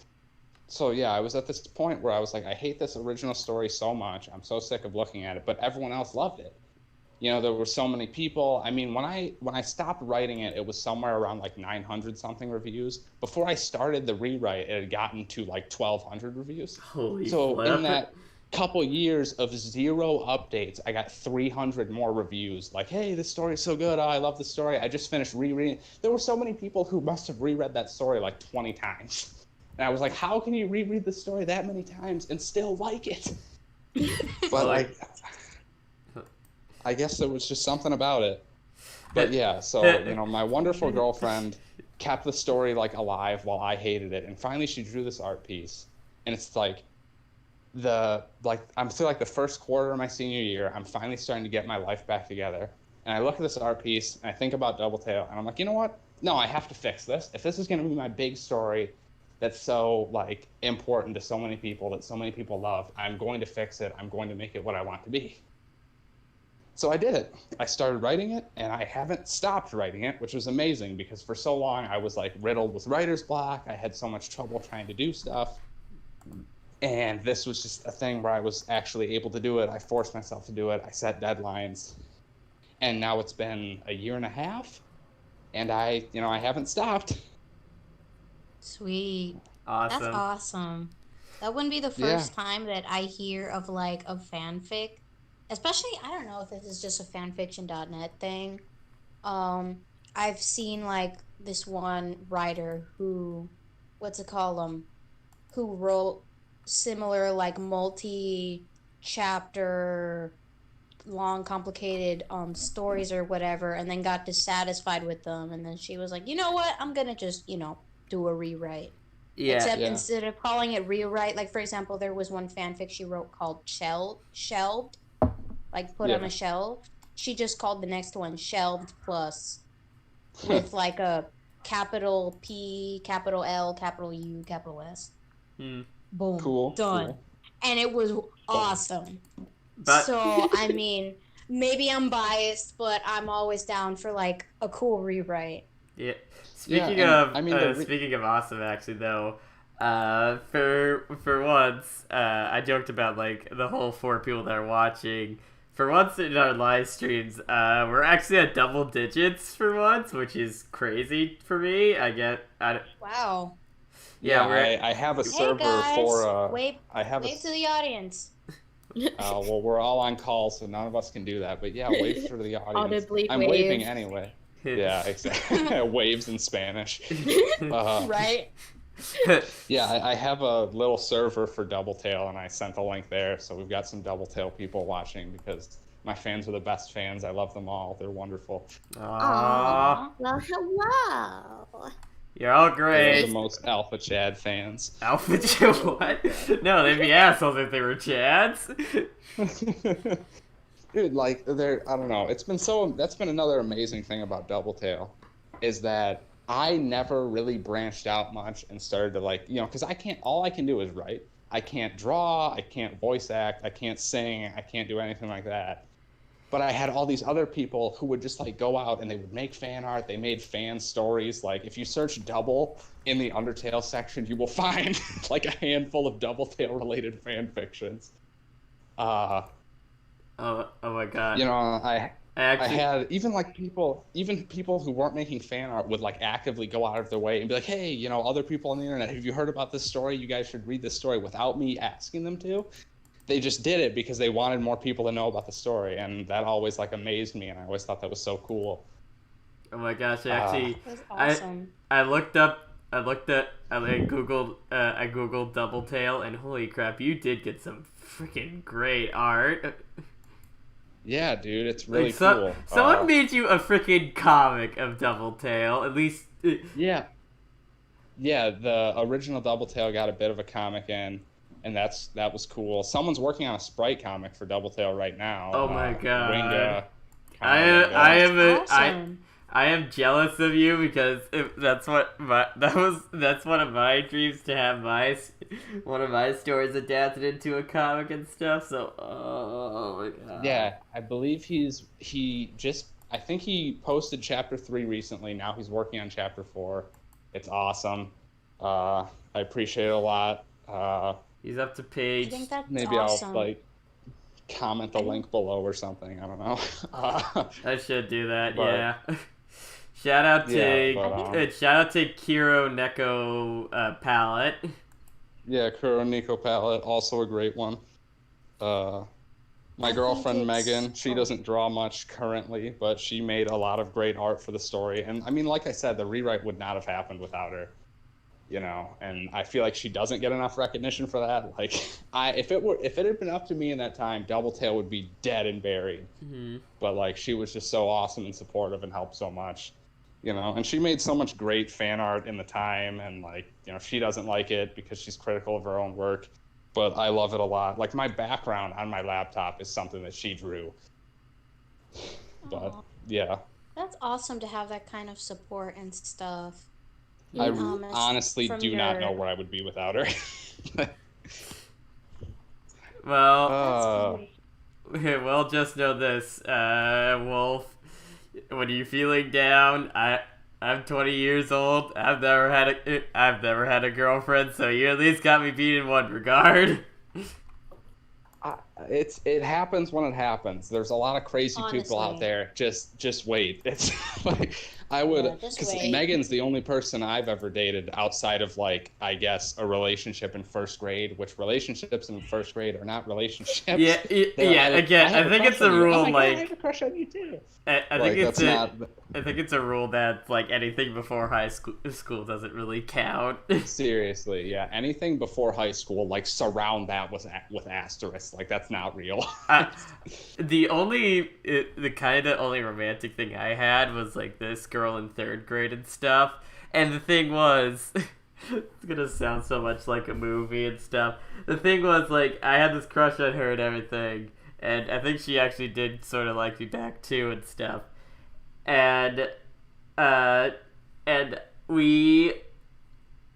B: so yeah, I was at this point where I was like, I hate this original story so much. I'm so sick of looking at it, but everyone else loved it. You know, there were so many people. I mean, when I stopped writing it, it was somewhere around like 900 something reviews. Before I started the rewrite, it had gotten to like 1,200 reviews.
C: Holy
B: So
C: flip.
B: in that couple years of 0 updates, I got 300 more reviews. Like, hey, this story's so good. Oh, I love the story. I just finished rereading. There were so many people who must have reread that story like 20 times. And I was like, how can you reread the story that many times and still like it? But I guess there was just something about it. But yeah, so, you know, my wonderful girlfriend kept the story like alive while I hated it. And finally she drew this art piece. And it's like I'm through like the first quarter of my senior year. I'm finally starting to get my life back together. And I look at this art piece and I think about Doubletale and I'm like, you know what? No, I have to fix this. If this is going to be my big story that's so like important to so many people, that so many people love, I'm going to fix it. I'm going to make it what I want to be. So I did it. I started writing it, and I haven't stopped writing it, which was amazing because for so long I was like riddled with writer's block. I had so much trouble trying to do stuff. And this was just a thing where I was actually able to do it. I forced myself to do it. I set deadlines. And now it's been a year and a half, and I haven't stopped.
A: Sweet.
C: Awesome.
A: That's awesome. That wouldn't be the first time that I hear of like a fanfic. Especially, I don't know if this is just a fanfiction.net thing. I've seen like this one writer who, who wrote similar like multi-chapter, long, complicated stories or whatever, and then got dissatisfied with them, and then she was like, you know what, I'm gonna just, do a rewrite.
C: Yeah.
A: Except instead of calling it rewrite, like for example, there was one fanfic she wrote called Shelved. Like put on a shelf. She just called the next one Shelved Plus, with like a capital P, capital L, capital U, capital S. Boom.
B: Cool.
A: Done.
B: Cool.
A: And it was awesome.
C: But...
A: So, I mean, maybe I'm biased, but I'm always down for like a cool rewrite.
C: Yeah. Speaking of awesome, actually, though, for once, I joked about like the whole 4 people that are watching. For once in our live streams, we're actually at double digits for once, which is crazy for me.
A: Wow.
C: Yeah,
B: I have a server for.
A: Wave to the audience.
B: Well, we're all on call, so none of us can do that. But yeah, wave to the audience.
D: Audibly
B: I'm
D: wave.
B: waving anyway. Yeah, exactly. Waves in Spanish.
A: Right.
B: Yeah, I have a little server for Doubletale, and I sent a link there, so we've got some Doubletale people watching because my fans are the best fans. I love them all. They're wonderful.
C: Aww.
D: Well, hello.
C: You're all great.
B: They're the most Alpha Chad fans.
C: Alpha Chad? What? No, they'd be assholes if they were Chads.
B: Dude, like, I don't know. That's been another amazing thing about Doubletale, is that I never really branched out much and started to like, because all I can do is write. I can't draw, I can't voice act, I can't sing, I can't do anything like that. But I had all these other people who would just like go out and they would make fan art, they made fan stories. Like if you search Double in the Undertale section, you will find like a handful of Doubletale related fan fictions.
C: Oh my god.
B: I had even people who weren't making fan art would like actively go out of their way and be like, hey, other people on the internet, have you heard about this story? You guys should read this story, without me asking them to. They just did it because they wanted more people to know about the story, and that always like amazed me, and I always thought that was so cool.
C: Oh my gosh, actually,
A: that's awesome.
C: I googled Doubletale, and holy crap, you did get some freaking great art.
B: Yeah, dude, it's really cool.
C: Someone made you a freaking comic of Doubletale, at least.
B: Yeah, the original Doubletale got a bit of a comic in, and that was cool. Someone's working on a Sprite comic for Doubletale right now.
C: Oh my god!
A: Awesome.
C: I am jealous of you because that's one of my dreams, to have one of my stories adapted into a comic and stuff. So, oh my god.
B: Yeah, I believe I think he posted chapter 3 recently. Now he's working on chapter 4. It's awesome. I appreciate it a lot.
C: He's up to
A: I
C: page.
A: think that's
B: Maybe
A: awesome.
B: I'll like comment the link below or something. I don't know.
C: I should do that.
B: but-
C: Yeah. Shout out to
B: Yeah,
C: shout out to Kiro Neko palette.
B: Yeah, Kuro Nico palette, also a great one. My girlfriend
A: it's-
B: Megan, she doesn't draw much currently, but she made a lot of great art for the story. And I mean, like I said, the rewrite would not have happened without her. You know, and I feel like she doesn't get enough recognition for that. Like, if it had been up to me in that time, Doubletale would be dead and buried.
C: Mm-hmm.
B: But like, she was just so awesome and supportive and helped so much. You know, and she made so much great fan art in the time, and like, you know, she doesn't like it because she's critical of her own work, but I love it a lot. Like, my background on my laptop is something that she drew. But
A: Aw.
B: yeah,
A: That's awesome to have that kind of support and stuff.
B: I
A: it's
B: honestly
A: from
B: do not
A: your-
B: know where I would be without her.
C: Well,
A: That's great.
C: well, just know this, Wolf. When you're feeling down, I'm 20 years old. I've never had a girlfriend, so you at least got me beat in one regard.
B: It happens when it happens. There's a lot of crazy people out
A: Honestly.
B: there. Just wait. It's like, I would,
A: Yeah, just
B: because
A: wait.
B: Megan's the only person I've ever dated outside of, like, I guess, a relationship in first grade, which relationships in first grade are not relationships.
C: Yeah, yeah. Again, I think it's a rule.
B: Oh my God, I have
C: Like,
B: a crush on you too.
C: I
B: Like,
C: think it's
B: that's not.
C: I think it's a rule that like anything before high school doesn't really count.
B: Seriously, yeah. Anything before high school, like, surround that with asterisks. Like, that's not real.
C: The kind of only romantic thing I had was like this girl in third grade and stuff. And the thing was, it's gonna sound so much like a movie and stuff. The thing was, like, I had this crush on her and everything, and I think she actually did sort of like me back too and stuff. And we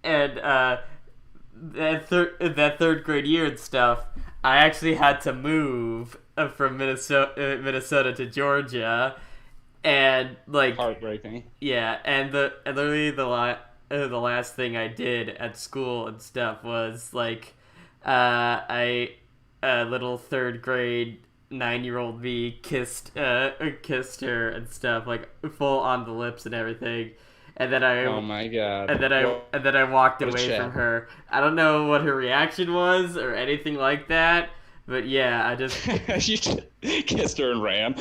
C: and that third grade year and stuff, I actually had to move from Minnesota to Georgia, and like
B: Heartbreaking.
C: yeah, and literally the last thing I did at school and stuff was like a little third grade 9-year-old me kissed her and stuff, like full on the lips and everything. And then
B: Oh my God.
C: and then I walked
B: what a
C: away
B: chat.
C: from her. I don't know what her reaction was or anything like that, but yeah, I just
B: You kissed her and ran.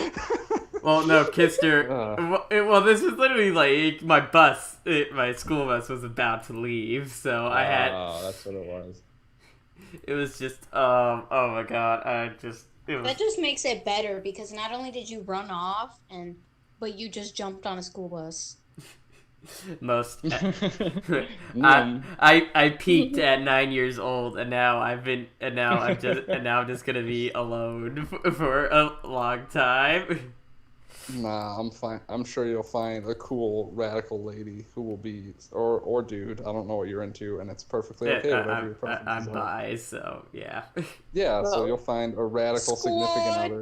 C: well, no, kissed her.
B: Uh.
C: Well, this was literally like my school bus was about to leave, so I had.
B: Oh, that's what it was.
C: It was just oh my God, it was.
A: That just makes it better because not only did you run off but you just jumped on a school bus.
C: Most
B: Mm.
C: I peaked at 9 years old, and now I'm just gonna be alone for a long time.
B: Nah, I'm fine. I'm sure you'll find a cool radical lady who will be, or dude. I don't know what you're into, and it's perfectly okay. Whatever your preferences
C: I'm
B: are.
C: bi, so yeah.
B: Yeah, so
A: Well,
B: you'll find a radical significant
A: squad.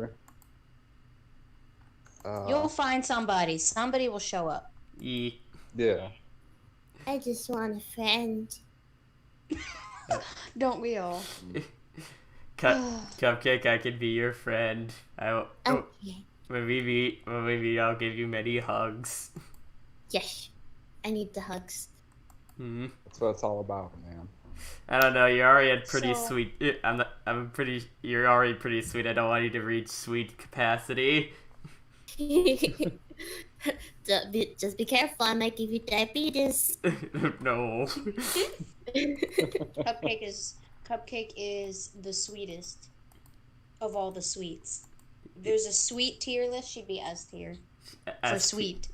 B: other.
A: You'll find somebody. Somebody will show up.
B: Yeah.
D: I just want a friend.
A: Don't we all?
C: Cupcake, I can be your friend.
D: Okay.
C: When we meet, I'll give you many hugs.
D: Yes. I need the hugs.
C: Hmm.
B: That's what it's all about, man.
C: I don't know. You're already pretty
A: So-
C: sweet. You're already pretty sweet. I don't want you to reach sweet capacity.
D: Just be careful. I might give you diabetes.
C: No.
A: Cupcake is the sweetest of all the sweets. If there's a sweet tier list, she'd be S tier for sweet.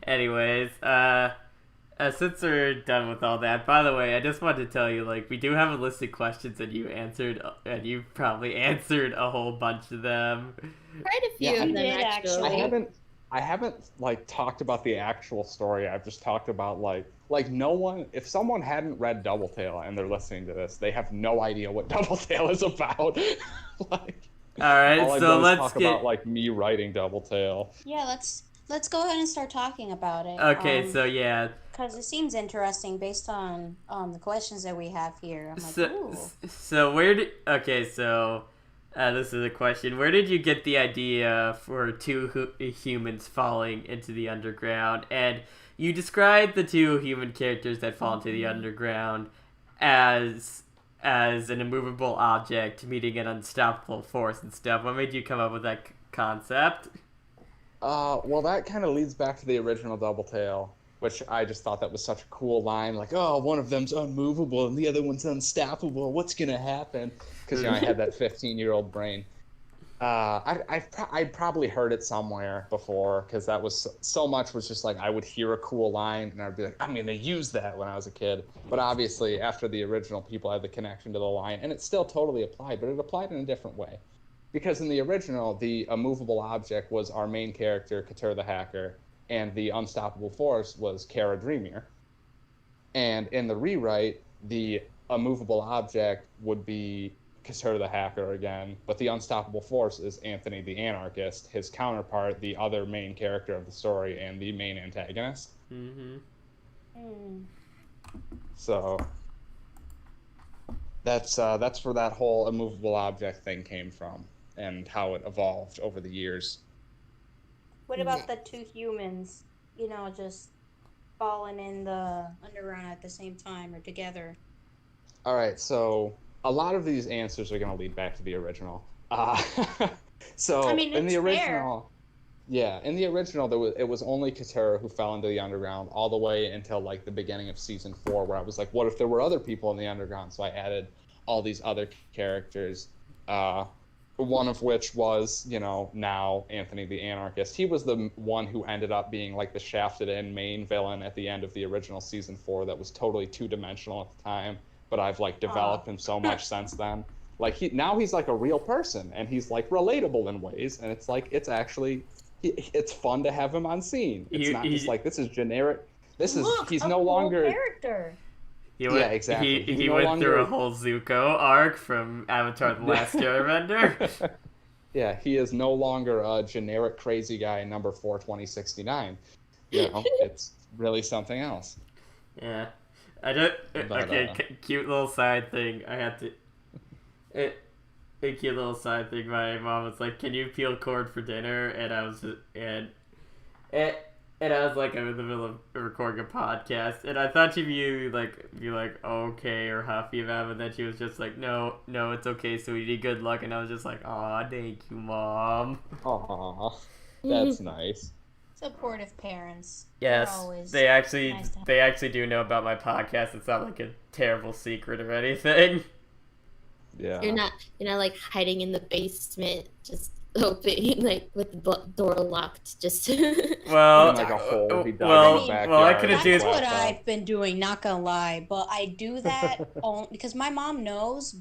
C: Anyways, since we're done with all that, by the way, I just wanted to tell you, like, we do have a list of questions that you answered, and you probably answered a whole bunch of them.
D: Quite a few
B: Yeah,
D: of
A: I
D: them,
A: did,
D: actually.
B: I haven't like talked about the actual story. I've just talked about like no one. If someone hadn't read Doubletale and they're listening to this, they have no idea what Doubletale is about. Like,
C: All right,
B: all I've
C: so
B: done is
C: let's
B: talk
C: get.
B: about like me writing Doubletale.
A: Yeah, let's let's go ahead and start talking about it.
C: Okay, so yeah.
A: Because it seems interesting based on the questions that we have here. I'm like, ooh.
C: So where did... Okay, so... this is a question. Where did you get the idea for two humans falling into the underground? And you described the two human characters that fall into the underground as an immovable object meeting an unstoppable force and stuff. What made you come up with that concept?
B: Well, that kind of leads back to the original Doubletale, which I just thought that was such a cool line. Like, oh, one of them's unmovable and the other one's unstoppable. What's gonna happen? Because I had that 15-year-old brain. I'd probably heard it somewhere before, because that was so much was just like I would hear a cool line and I'd be like, I'm gonna use that when I was a kid. But obviously, after the original, people had the connection to the line, and it still totally applied, but it applied in a different way. Because in the original, the immovable object was our main character, Katur the Hacker, and the unstoppable force was Kara Dreamier. And in the rewrite, the immovable object would be Katur the Hacker again, but the unstoppable force is Anthony the Anarchist, his counterpart, the other main character of the story and the main antagonist.
C: Mm-hmm.
B: So that's where that whole immovable object thing came from and how it evolved over the years.
A: What about the two humans, just falling in the underground at the same time or together?
B: All right, so a lot of these answers are going to lead back to the original. So in the original, in the original, it was only Katur who fell into the underground all the way until like the beginning of season 4, where I was like, what if there were other people in the underground? So I added all these other characters. One of which was, now Anthony the Anarchist. He was the one who ended up being like the shafted-in main villain at the end of the original season 4 that was totally two-dimensional at the time, but I've like developed him so much since then. Like now he's like a real person, and he's like relatable in ways, and it's like it's actually it's fun to have him on scene. It's not just like this is generic. He's no longer
A: character.
B: Exactly.
C: He went through a whole Zuko arc from Avatar: The Last Airbender.
B: Yeah, he is no longer a generic crazy guy number 42069. It's really something else.
C: Yeah. Cute little side thing. A cute little side thing. My mom was like, "Can you peel cord for dinner?" And I was like, I'm in the middle of recording a podcast, and I thought she'd be like okay or huffy about it, and then she was just like, no, it's okay, sweetie, good luck, and I was just like, aw, thank you, Mom.
B: Aw, that's nice.
A: Supportive parents.
C: Yes, they actually do know about my podcast. It's not like a terrible secret or anything.
B: Yeah.
D: You're not like hiding in the basement, just hoping like with the door locked, just.
B: Well, like a hole.
C: I could have do.
A: That's what I've been doing. Not gonna lie, but I do that only because my mom knows.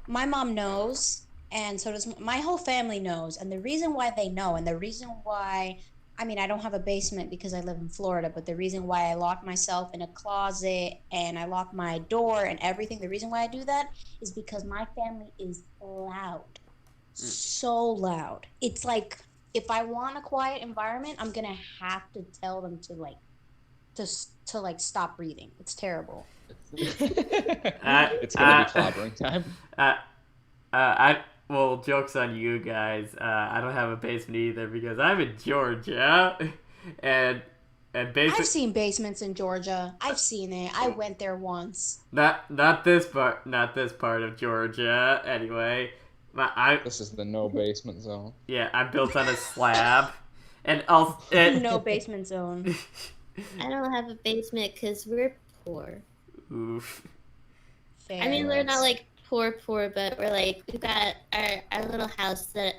A: My mom knows, and so does my whole family knows. And the reason why they know, and the reason why. I mean, I don't have a basement because I live in Florida, but the reason why I lock myself in a closet and I lock my door and everything, the reason why I do that is because my family is loud. So loud. It's like, if I want a quiet environment, I'm going to have to tell them to stop breathing. It's terrible.
B: It's going to be clobbering time.
C: Well, joke's on you guys. I don't have a basement either because I'm in Georgia, and basically
A: I've seen basements in Georgia. I've seen it. I went there once.
C: Not this part of Georgia. Anyway,
B: this is the no basement zone.
C: Yeah, I'm built on a slab, and also
A: no basement zone.
D: I don't have a basement because we're poor.
C: Oof.
A: Fair.
D: I mean, we're not like poor, but we're like, we've got our little house that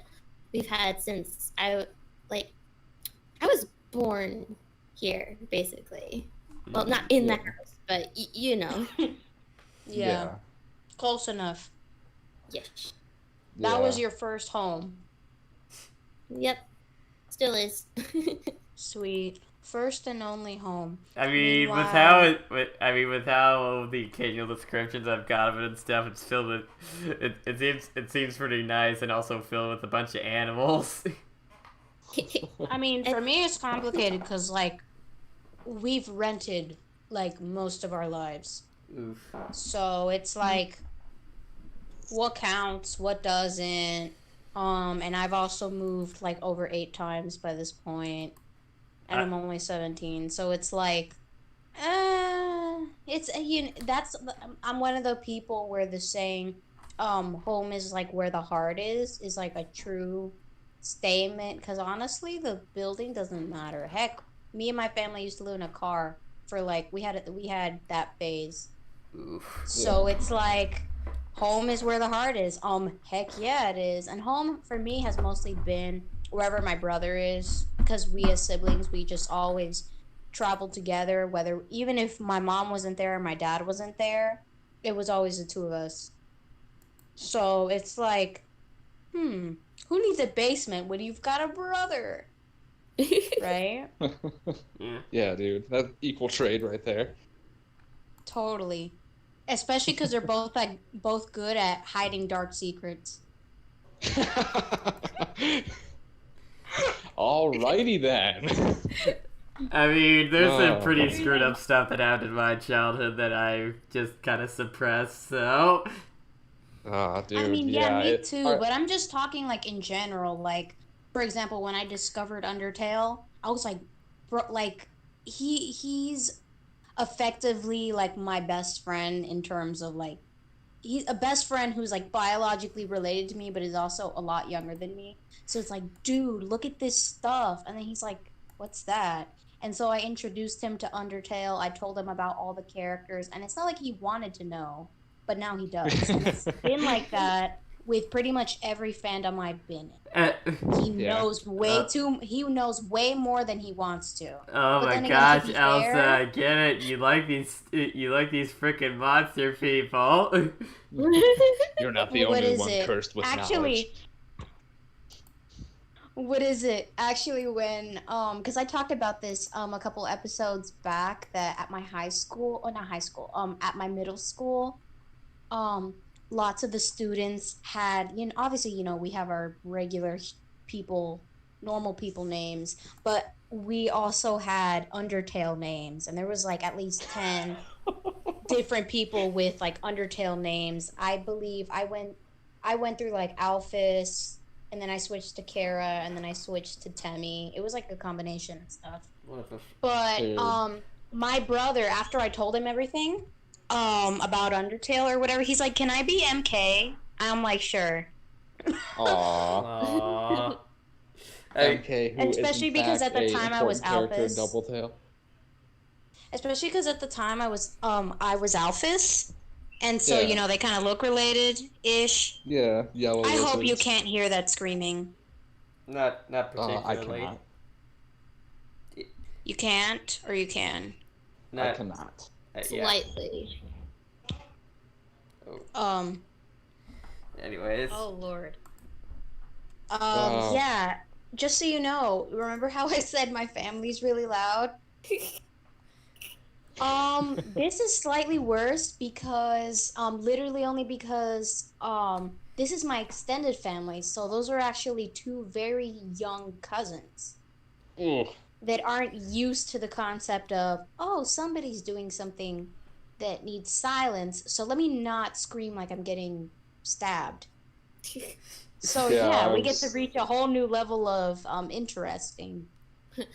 D: we've had since I was born here, basically. Well, not in the house, but you know.
A: Yeah. Close enough.
D: Yes.
A: That was your first home.
D: Yep. Still is.
A: Sweet. First and only home.
C: I mean, with how the occasional descriptions I've got of it and stuff, it's filled with. It seems pretty nice, and also filled with a bunch of animals.
A: I mean, for me, it's complicated because, like, we've rented, like, most of our lives.
C: Oof.
A: So it's like, what counts, what doesn't. And I've also moved, like, over 8 times by this point, and I'm only 17. So it's like, I'm one of the people where the saying, home is like where the heart is like a true statement, because honestly the building doesn't matter. Heck, me and my family used to live in a car for like we had that phase.
C: Oof.
A: So it's like home is where the heart is. Heck yeah, it is. And home for me has mostly been wherever my brother is, because we as siblings, we just always traveled together, whether even if my mom wasn't there and my dad wasn't there, it was always the two of us. So it's like, who needs a basement when you've got a brother? Right?
B: Yeah, dude. That's equal trade right there.
A: Totally. Especially because they're both good at hiding dark secrets.
B: Alrighty then.
C: I mean, there's some pretty screwed up stuff that happened in my childhood that I just kind of suppressed, so...
B: Dude,
A: I mean, yeah, me too, but I'm just talking, like, in general. Like, for example, when I discovered Undertale, I was like, bro, like, he's effectively, like, my best friend in terms of, like, he's a best friend who's, like, biologically related to me, but is also a lot younger than me. So it's like, dude, look at this stuff. And then he's like, what's that? And so I introduced him to Undertale. I told him about all the characters, and it's not like he wanted to know, but now he does. And it's been like that with pretty much every fandom I've been in. He knows he knows way more than he wants to.
C: Oh my gosh, Elsa, I get it. You like these freaking monster people.
B: You're not the only one cursed with knowledge.
A: What is it? Actually, when, because I talked about this, a couple episodes back, that at my at my middle school, lots of the students had, obviously, we have our regular people, normal people names, but we also had Undertale names, and there was, like, at least 10 different people with, like, Undertale names. I believe I went through, like, Alphys, and then I switched to Kara, and then I switched to Temmie. It was like a combination of stuff. But my brother, after I told him everything about Undertale or whatever, he's like, "Can I be MK?" I'm like, "Sure."
B: Aww. MK, who
A: especially
B: is
A: because at the time I was Alphys.
B: Doubletale.
A: Especially because at the time I was Alphys. And so, they kind of look related-ish.
B: Yeah, yellow
A: I
B: lizards.
A: hope you can't hear that screaming.
C: Not particularly.
B: I cannot.
A: You can't, or you can?
B: I cannot.
D: Slightly.
C: Anyways.
D: Oh, Lord.
A: Yeah. Just so you know, remember how I said my family's really loud? This is slightly worse because, literally only because, this is my extended family, so those are actually 2 very young cousins. That aren't used to the concept of, somebody's doing something that needs silence, so let me not scream like I'm getting stabbed. So we get to reach a whole new level of, interesting.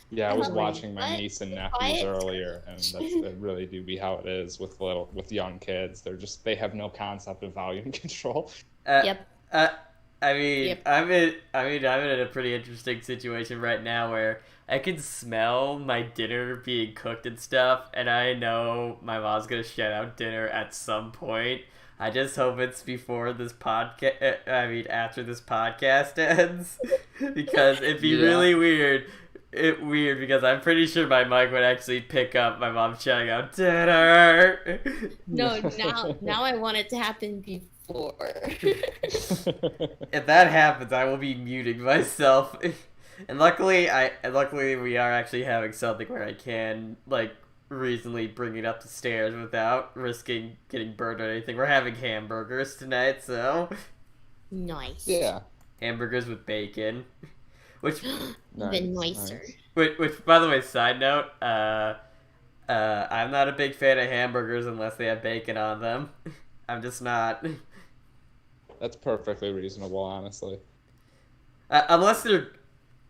B: Yeah, I was watching my niece and nephews earlier, and that really do be how it is with young kids. They have no concept of volume control.
D: Yep.
C: I'm in a pretty interesting situation right now where I can smell my dinner being cooked and stuff, and I know my mom's gonna shout out dinner at some point. I just hope it's before this podcast. After this podcast ends, because it'd be really weird. Weird because I'm pretty sure my mic would actually pick up my mom shouting out dinner.
D: No, now I want it to happen before.
C: If that happens, I will be muting myself. And luckily we are actually having something where I can reasonably bring it up the stairs without risking getting burned or anything. We're having hamburgers tonight, so
D: nice.
B: Yeah.
C: Hamburgers with bacon. Which
D: even nicer.
C: Which, by the way, side note, I'm not a big fan of hamburgers unless they have bacon on them. I'm just not.
B: That's perfectly reasonable, honestly.
C: Unless they're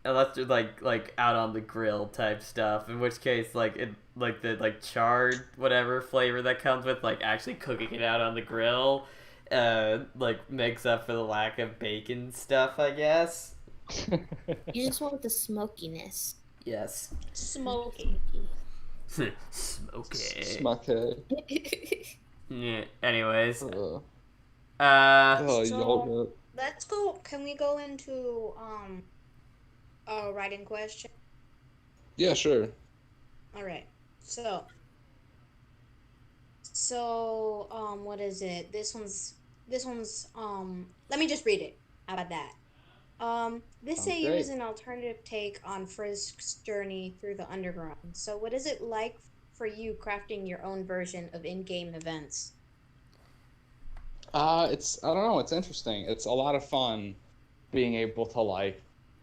C: like out on the grill type stuff, in which case the charred whatever flavor that comes with like actually cooking it out on the grill like makes up for the lack of bacon stuff, I guess.
D: You just want the smokiness.
C: Yes.
A: Smoky.
C: Smoky. Yeah, anyways.
A: So let's go. Can we go into a writing question?
B: Yeah, sure.
A: All right. So what is it? This one's let me just read it. How about that? This AU is an alternative take on Frisk's journey through the underground. So what is it like for you crafting your own version of in-game events?
B: I don't know, it's interesting. It's a lot of fun being able to like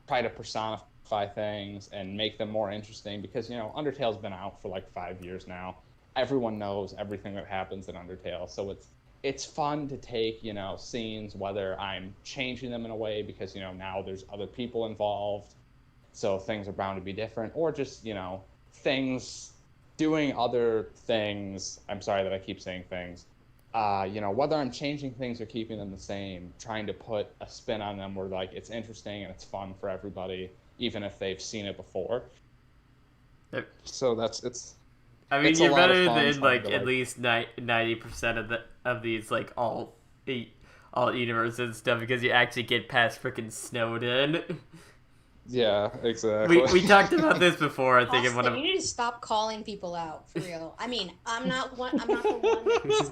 B: try to personify things and make them more interesting because, you know, Undertale's been out for like 5 years now. Everyone knows everything that happens in Undertale, so it's fun to take, you know, scenes, whether I'm changing them in a way because, you know, now there's other people involved, so things are bound to be different, or just, you know, things, doing other things. I'm sorry that I keep saying things. You know, whether I'm changing things or keeping them the same, trying to put a spin on them where, like, it's interesting and it's fun for everybody, even if they've seen it before. So
C: I mean, you're better than like at least 90% of these like all universes and stuff because you actually get past freaking Snowden.
B: Yeah, exactly.
C: We talked about this before. I think
A: Austin, you need to stop calling people out for real. I mean, I'm not the one that's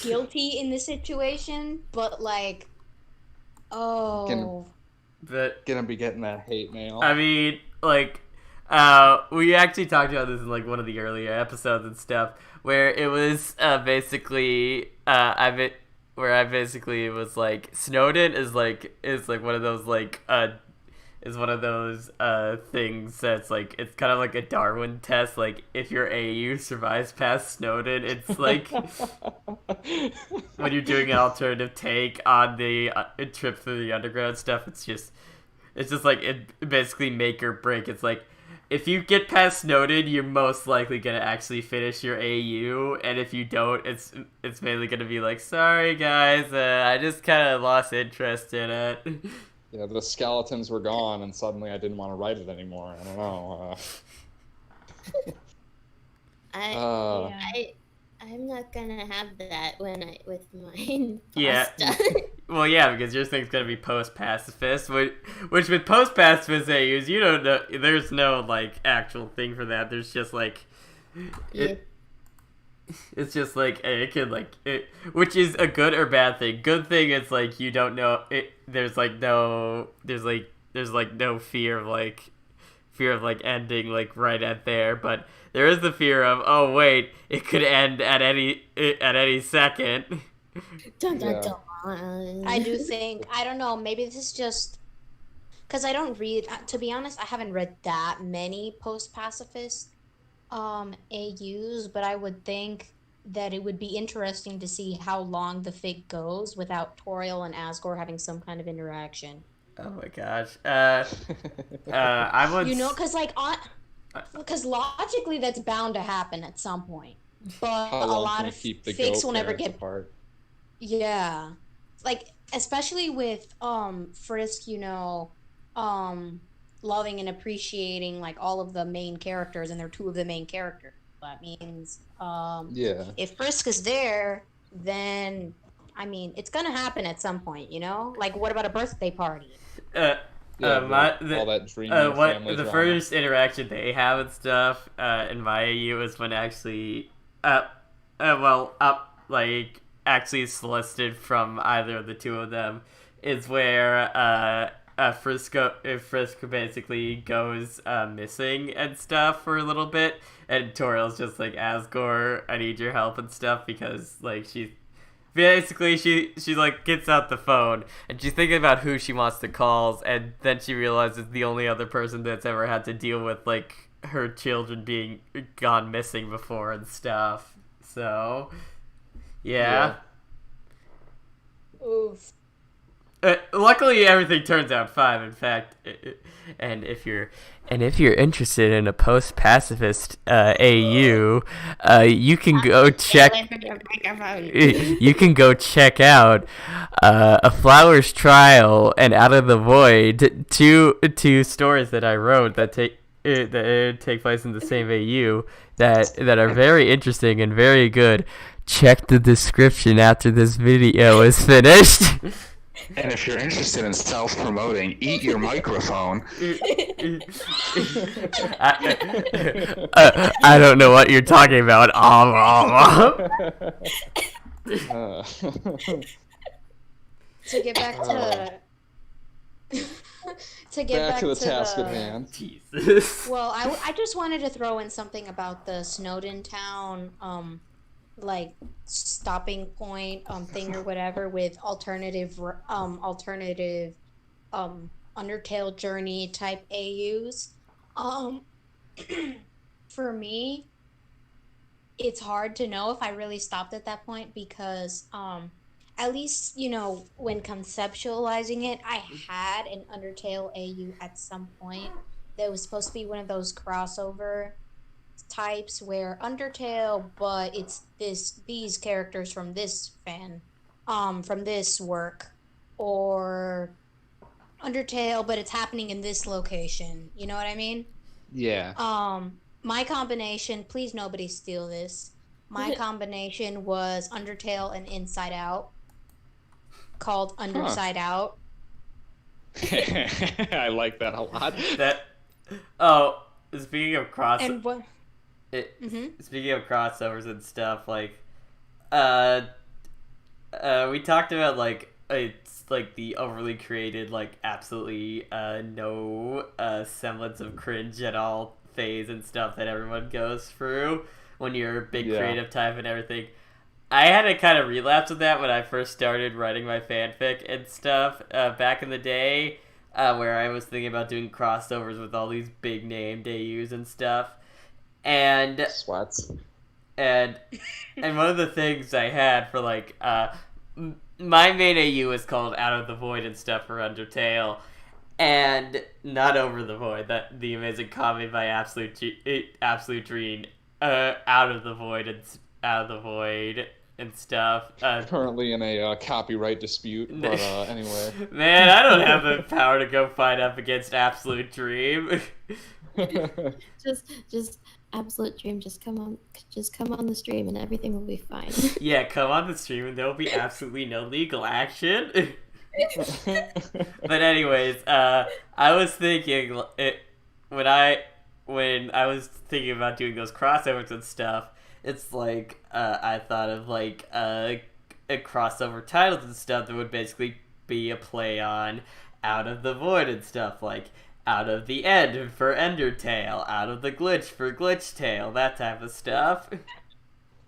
A: guilty in this situation, but like,
B: gonna be getting that hate mail.
C: I mean, like. We actually talked about this in like one of the earlier episodes and stuff, where it was basically I was like Snowden is like one of those things that's like it's kind of like a Darwin test. Like if your AU survives past Snowden, it's like when you're doing an alternative take on the trip through the underground stuff. It's just like it basically make or break. It's like. If you get past Snowden, you're most likely gonna actually finish your AU, and if you don't, it's mainly gonna be like, sorry guys, I just kind of lost interest in it.
B: Yeah, the skeletons were gone, and suddenly I didn't want to write it anymore. I don't know.
D: I'm not gonna have that with mine.
C: Yeah. Well, yeah, because your thing's gonna be post-pacifist, which with post-pacifist AUs, you don't know. There's no like actual thing for that. There's just like, it's just like it could like it, which is a good or bad thing. Good thing it's like you don't know it. There's no fear of like ending like right at there, but there is the fear of oh wait, it could end at any second.
D: Dun, dun, dun.
A: I do think I don't know. Maybe this is just because I don't read. To be honest, I haven't read that many post-pacifist AUs, but I would think that it would be interesting to see how long the fic goes without Toriel and Asgore having some kind of interaction.
C: Oh my gosh. I would.
A: You know, because logically that's bound to happen at some point. But a lot of fics will never get
B: apart.
A: Yeah, like especially with Frisk, you know, loving and appreciating like all of the main characters, and they're two of the main characters. That means if Frisk is there, then I mean it's gonna happen at some point, you know. Like what about a birthday party?
B: All that dreaming family
C: the
B: drama.
C: first interaction they have and stuff in my AU is when actually actually solicited from either of the two of them is where Frisk basically goes missing and stuff for a little bit, and Toriel's just like, Asgore, I need your help and stuff because like she's basically she like gets out the phone and she's thinking about who she wants to call, and then she realizes the only other person that's ever had to deal with like her children being gone missing before and stuff. So yeah.
A: Oof.
C: Luckily, everything turns out fine. In fact, and if you're interested in a post-pacifist AU, you can go check. You can go check out A Flower's Trial and Out of the Void, two stories that I wrote that take place in the same AU that are very interesting and very good. Check the description after this video is finished.
B: And if you're interested in self-promoting, eat your microphone.
C: I don't know what you're talking about.
A: To get back to
B: back to the task at hand.
C: Jesus.
A: Well, I just wanted to throw in something about the Snowden Town like stopping point thing or whatever with alternative Undertale journey type AUs. For me, it's hard to know if I really stopped at that point because at least, you know, when conceptualizing it, I had an Undertale AU at some point that was supposed to be one of those crossover types where Undertale, but it's these characters from this from this work, or Undertale, but it's happening in this location. You know what I mean?
B: Yeah.
A: My combination, please nobody steal this. My combination was Undertale and Inside Out, called Underside Out.
B: I like that a lot.
C: Speaking of crossovers.
A: And what?
C: Speaking of crossovers and stuff, like, we talked about like it's like the overly created, like absolutely no semblance of cringe at all phase and stuff that everyone goes through when you're a big creative type and everything. I had a kind of relapse with that when I first started writing my fanfic and stuff back in the day, where I was thinking about doing crossovers with all these big named AUs and stuff. And
B: sweats.
C: And one of the things I had for like my main AU is called Out of the Void and stuff for Undertale, and not Over the Void, that the amazing comic by Absolute Dream, Out of the Void and stuff.
B: Currently in a copyright dispute, but anyway.
C: Man, I don't have the power to go fight up against Absolute Dream.
D: just Absolute Dream, just come on the stream and everything will be fine.
C: Yeah, come on the stream and there will be absolutely no legal action. But anyways, I was thinking when I was thinking about doing those crossovers and stuff, it's like I thought of like a crossover titles and stuff that would basically be a play on Out of the Void and stuff, like Out of the End for Endertale, Out of the Glitch for Glitchtale, that type of stuff.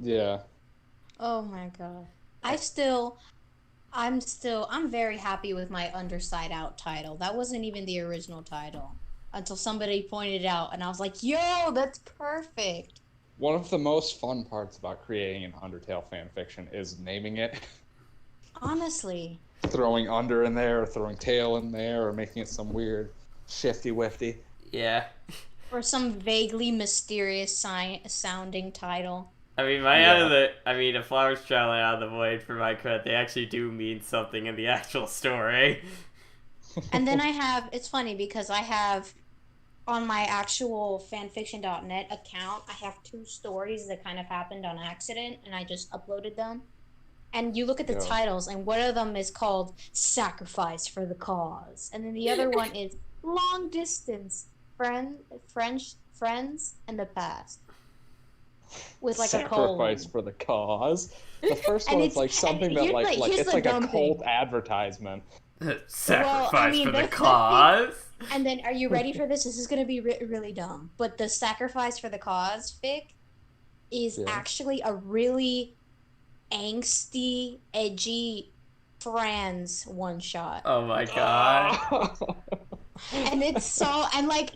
B: Yeah.
A: Oh my god. I'm very happy with my Underside Out title. That wasn't even the original title until somebody pointed it out and I was like, yo, that's perfect.
B: One of the most fun parts about creating an Undertale fanfiction is naming it.
A: Honestly.
B: Throwing Under in there, or throwing Tail in there, or making it some weird shifty-wifty.
C: Yeah.
A: Or some vaguely mysterious sounding title.
C: I mean, A Flower's Trial and Out of the Void, for my credit, they actually do mean something in the actual story.
A: And then it's funny because I have, on my actual fanfiction.net account, I have 2 stories that kind of happened on accident, and I just uploaded them. And you look at the titles, and one of them is called Sacrifice for the Cause. And then the other one is Long Distance, Friends and the Past. With like a colon.
B: Sacrifice for the Cause. The first one is like something that it's like a cult advertisement.
C: Sacrifice for the cause.
A: And then, are you ready for this? This is going to be really dumb. But the Sacrifice for the Cause fic is actually a really angsty, edgy Franz one shot.
C: Oh my god.
A: And it's so, and like,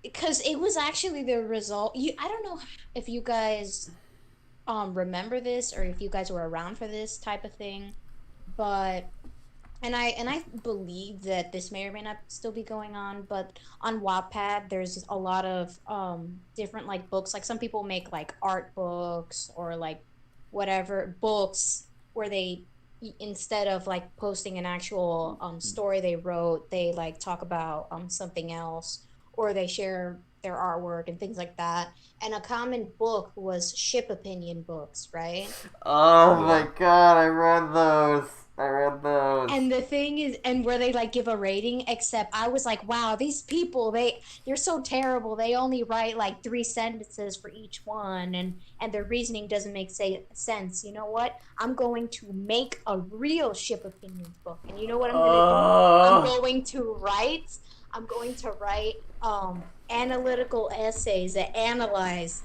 A: because it was actually the result. I don't know if you guys remember this or if you guys were around for this type of thing, but and I believe that this may or may not still be going on, but on Wattpad there's a lot of different like books. Like some people make like art books or like whatever books where they, instead of like posting an actual story they wrote, they like talk about something else, or they share their artwork and things like that. And a common book was ship opinion books, right?
C: Oh my god, I read those.
A: And the thing is, and where they like give a rating, except I was like, wow, these people, they're so terrible. They only write like 3 sentences for each one, and their reasoning doesn't make sense. You know what? I'm going to make a real ship opinions book. And you know what I'm going to do? I'm going to write analytical essays that analyze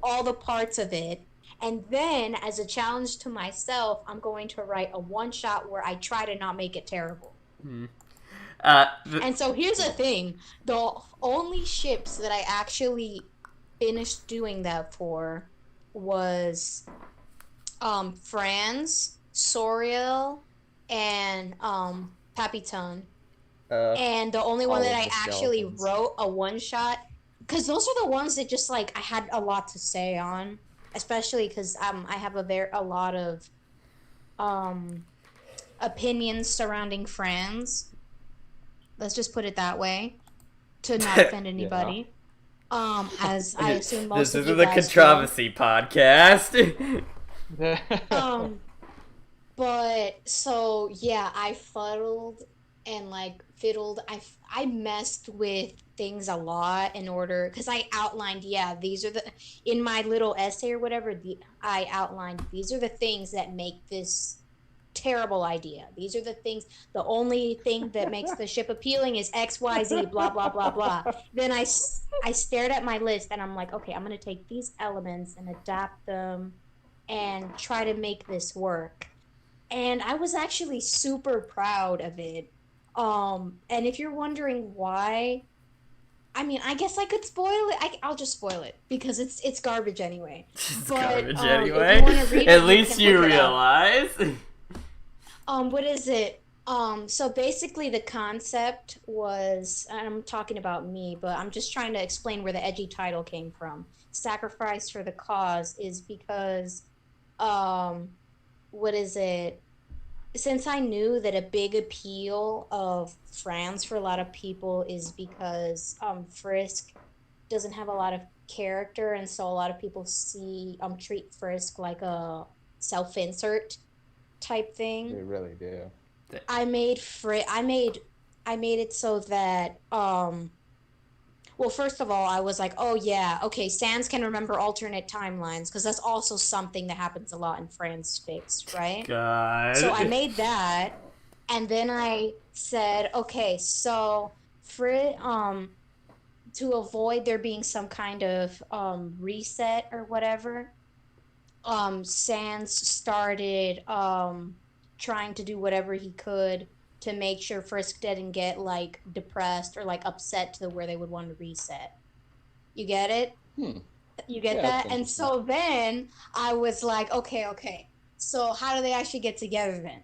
A: all the parts of it. And then, as a challenge to myself, I'm going to write a one-shot where I try to not make it terrible. And so here's the thing. The only ships that I actually finished doing that for was Franz, Soriel, and Papiton. And the only one that I actually wrote a one-shot, because those are the ones that just, like, I had a lot to say on. Especially because I have a lot of opinions surrounding Franz. Let's just put it that way, to not offend anybody. As I assume most of you guys do.
C: This is the controversy podcast.
A: But so yeah, I fuddled and like fiddled. I messed with things a lot in order, because I outlined, these are in my little essay or whatever, I outlined, these are the things that make this terrible idea. These are the things, the only thing that makes the ship appealing is XYZ, blah, blah, blah, blah. Then I stared at my list and I'm like, okay, I'm going to take these elements and adapt them and try to make this work. And I was actually super proud of it. And if you're wondering why, I mean, I guess I could spoil it. I'll just spoil it because it's garbage anyway.
C: Garbage anyway. At least you realize.
A: What is it? So basically the concept was, and I'm talking about me, but I'm just trying to explain where the edgy title came from. Sacrifice for the cause is because, what is it? Since I knew that a big appeal of Franz for a lot of people is because Frisk doesn't have a lot of character, and so a lot of people treat Frisk like a self-insert type thing.
B: They really do.
A: I made it so that well, first of all, I was like, oh yeah, okay, Sans can remember alternate timelines, because that's also something that happens a lot in Franz fics, right?
C: God.
A: So I made that, and then I said, okay, so to avoid there being some kind of reset or whatever, Sans started trying to do whatever he could to make sure Frisk didn't get like depressed or like upset to where they would want to reset. You get it? You get that? And so then I was like, okay. So how do they actually get together then?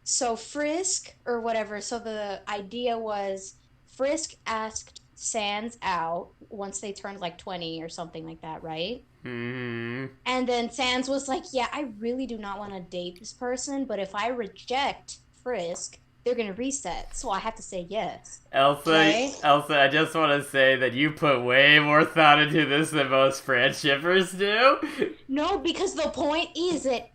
A: So Frisk or whatever. So the idea was Frisk asked Sans out once they turned like 20 or something like that, right?
C: Mm-hmm.
A: And then Sans was like, yeah, I really do not want to date this person, but if I reject Frisk, they're gonna reset, so I have to say yes.
C: Elsa, I just want to say that you put way more thought into this than most Franz shippers do.
A: No, because the point is that,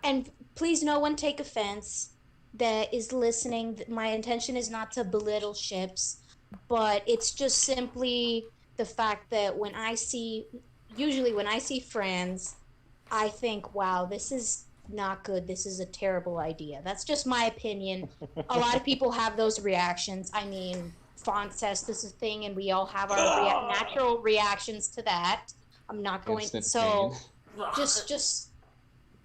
A: and please no one take offense that is listening, my intention is not to belittle ships, but it's just simply the fact that usually when I see Franz, I think, wow, this is not good. This is a terrible idea. That's just my opinion. A lot of people have those reactions. I mean, Font says this is a thing, and we all have our natural reactions to that. I'm not going to. So, just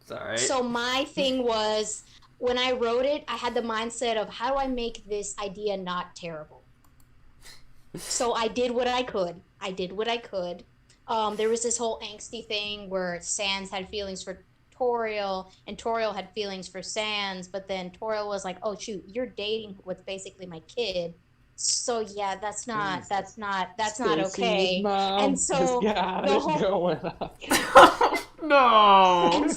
C: Sorry.
A: So my thing was, when I wrote it, I had the mindset of, how do I make this idea not terrible? So I did what I could. There was this whole angsty thing where Sans had feelings for Toriel, and Toriel had feelings for Sans, but then Toriel was like, "Oh shoot, you're dating what's basically my kid." So yeah, that's not okay.
B: Mom
A: and so
B: got
A: the
B: it
A: whole
B: going on.
C: No.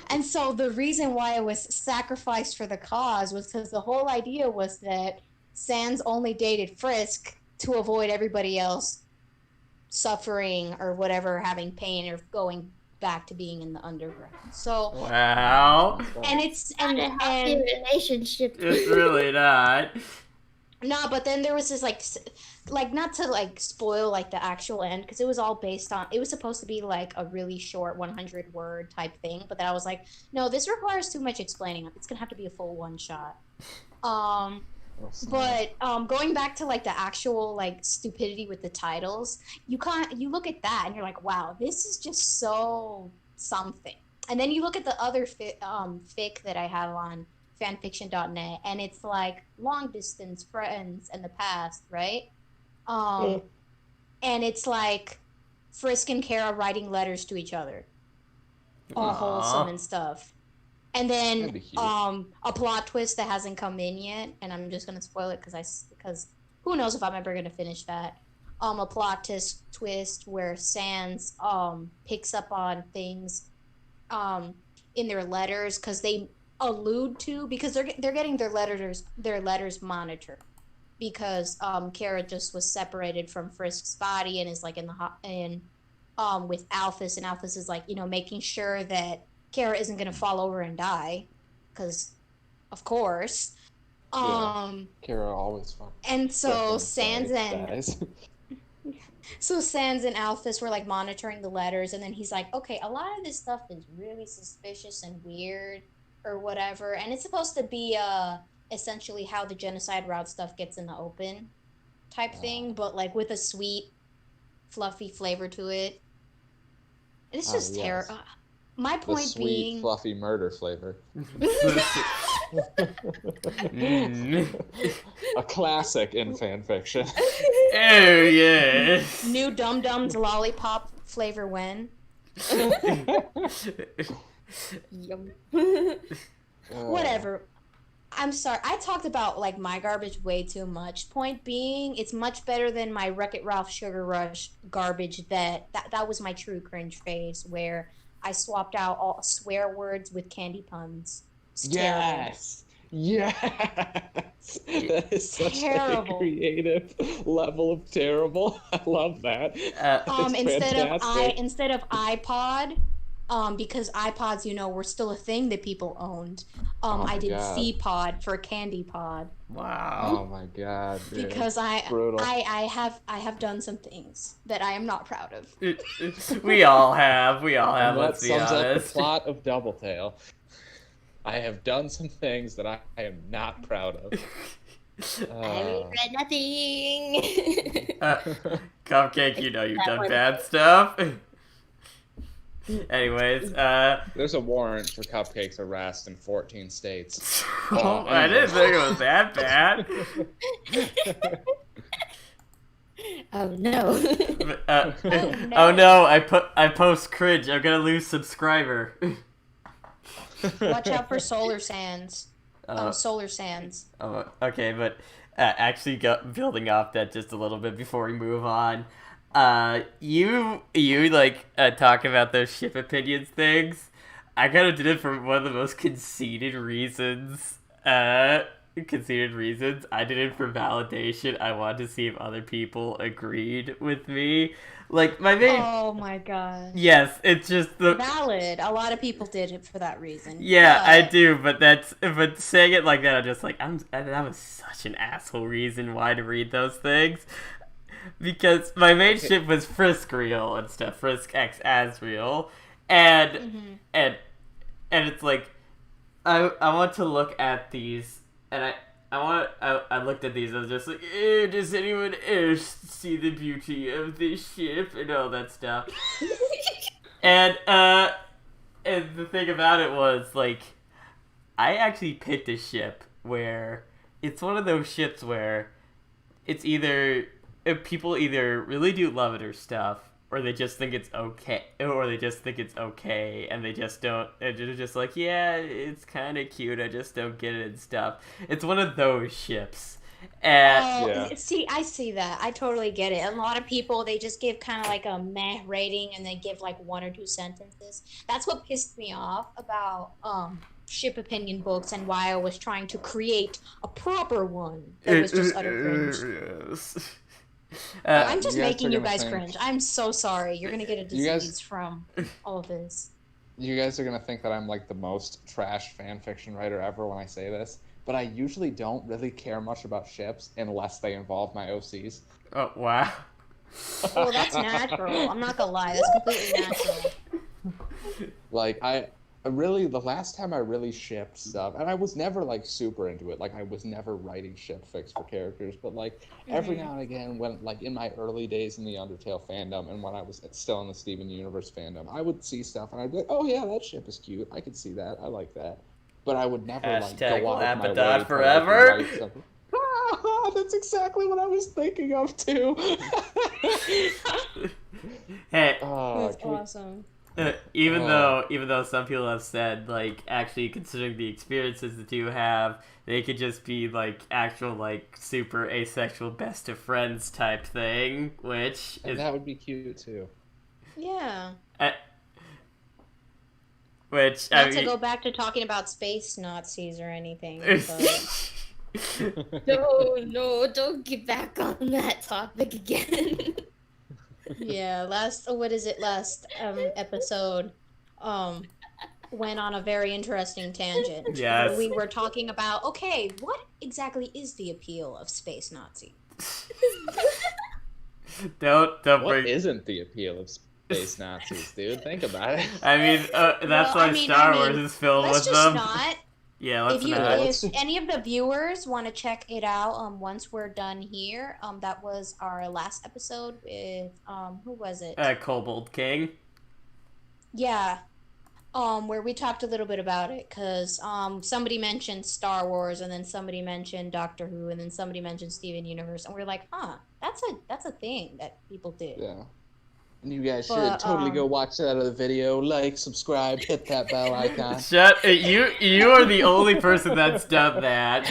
A: and so the reason why it was sacrificed for the cause was because the whole idea was that Sans only dated Frisk to avoid everybody else suffering or whatever, having pain or going back to being in the underground. So
C: wow.
A: and it's and
D: relationship.
C: It's really not.
A: No, but then there was this like not to like spoil like the actual end, because it was all based on, it was supposed to be like a really short 100 word type thing, but then I was like, no, this requires too much explaining. It's gonna have to be a full one shot. But going back to like the actual like stupidity with the titles, you look at that and you're like, wow, this is just so something. And then you look at the other fic that I have on fanfiction.net, and it's like long distance friends in the past, right? And it's like Frisk and Kara writing letters to each other, all wholesome and stuff. And then a plot twist that hasn't come in yet, and I'm just gonna spoil it because who knows if I'm ever gonna finish that. A plot twist where Sans picks up on things in their letters, because they allude to, because they're getting their letters monitored, because Kara just was separated from Frisk's body and is like with Alphys, and Alphys is like, making sure that Kara isn't gonna fall over and die, because of course.
B: Kara always fucking.
A: And so Sans and Alphys were like monitoring the letters, and then he's like, okay, a lot of this stuff is really suspicious and weird or whatever, and it's supposed to be essentially how the genocide route stuff gets in the open type thing, but like with a sweet, fluffy flavor to it. It's just terrible. My point being,
B: sweet, fluffy murder flavor. A classic in fan fiction.
C: Oh yeah.
A: New Dum Dums lollipop flavor when. Yum. Whatever. I'm sorry. I talked about like my garbage way too much. Point being, it's much better than my Wreck-It Ralph Sugar Rush garbage. That was my true cringe phase, where I swapped out all swear words with candy puns.
B: Yes. That is such a creative level of terrible. I love that.
A: Instead of iPod, because iPods, were still a thing that people owned. I did C-Pod for Candy Pod.
C: Wow.
B: Oh my god. Dude.
A: Because I have done some things that I am not proud of.
C: We all have. Let's be honest.
B: Up the plot of Doubletale. I have done some things that I am not proud of.
D: I regret nothing.
C: Cupcake, you've done bad stuff. Anyways,
B: there's a warrant for Cupcake's arrest in 14 states.
C: I didn't think it was that bad.
D: Oh no.
C: Oh no, I post cringe. I'm gonna lose subscriber.
A: Watch out for Solar Sands. Solar Sands.
C: Oh, okay, but actually building off that just a little bit before we move on. You talk about those ship opinions things. I kind of did it for one of the most conceited reasons. I did it for validation. I wanted to see if other people agreed with me. Like my main.
A: Oh my god.
C: Yes, it's just
A: valid. A lot of people did it for that reason.
C: Yeah, I do, but saying it like that, I'm just like, that was such an asshole reason why to read those things. Because my main ship was Frisk Real and stuff, Frisk X Asriel, and it's like, I want to look at these, and I looked at these, I was just like, does anyone else see the beauty of this ship and all that stuff? And And the thing about it was, like, I actually picked a ship where it's one of those ships where it's either people either really do love it or stuff, or they just think it's okay, and they just don't. They're just like, yeah, it's kind of cute. I just don't get it and stuff. It's one of those ships. And
A: see, I see that. I totally get it. A lot of people, they just give kind of like a meh rating, and they give like 1 or 2 sentences. That's what pissed me off about ship opinion books, and why I was trying to create a proper one that was just utter cringe.
C: Yes.
A: I'm just making you guys cringe. I'm so sorry. You're gonna get a disease from all of this.
B: You guys are gonna think that I'm like the most trash fan fiction writer ever when I say this, but I usually don't really care much about ships unless they involve my OCs.
C: Oh, wow.
A: Well, that's natural. I'm not gonna lie. That's completely natural.
B: Like, the last time I really shipped stuff, and I was never, like, super into it. Like, I was never writing ship fics for characters, but, like, every now and again, when, like, in my early days in the Undertale fandom, and when I was still in the Steven Universe fandom, I would see stuff, and I'd be like, oh, yeah, that ship is cute. I could see that. I like that. But I would never, like, go out of my way
C: forever.
B: To write something. That's exactly what I was thinking of, too.
C: Hey.
A: That's awesome.
C: Even though some people have said, like, actually considering the experiences that you have, they could just be like actual, like, super asexual best of friends type thing, which
B: that would be cute too.
A: Yeah.
C: Which
A: not to go back to talking about space Nazis or anything. But...
D: No, don't get back on that topic again.
A: Yeah, last episode went on a very interesting tangent.
C: Yes.
A: We were talking about, okay, what exactly is the appeal of space Nazi?
C: Don't
B: what
C: bring...
B: isn't the appeal of space Nazis, dude? Think about it.
C: I mean, that's why Star Wars is filled with them.
A: Not.
C: Yeah, let's
A: if any of the viewers want to check it out, once we're done here, that was our last episode with who was it?
C: Kobold King.
A: Yeah, where we talked a little bit about it, because somebody mentioned Star Wars, and then somebody mentioned Doctor Who, and then somebody mentioned Steven Universe, and we're like, that's a thing that people do.
B: Yeah. And you guys should totally go watch that other video. Like, subscribe, hit that bell icon.
C: You are the only person that's done that.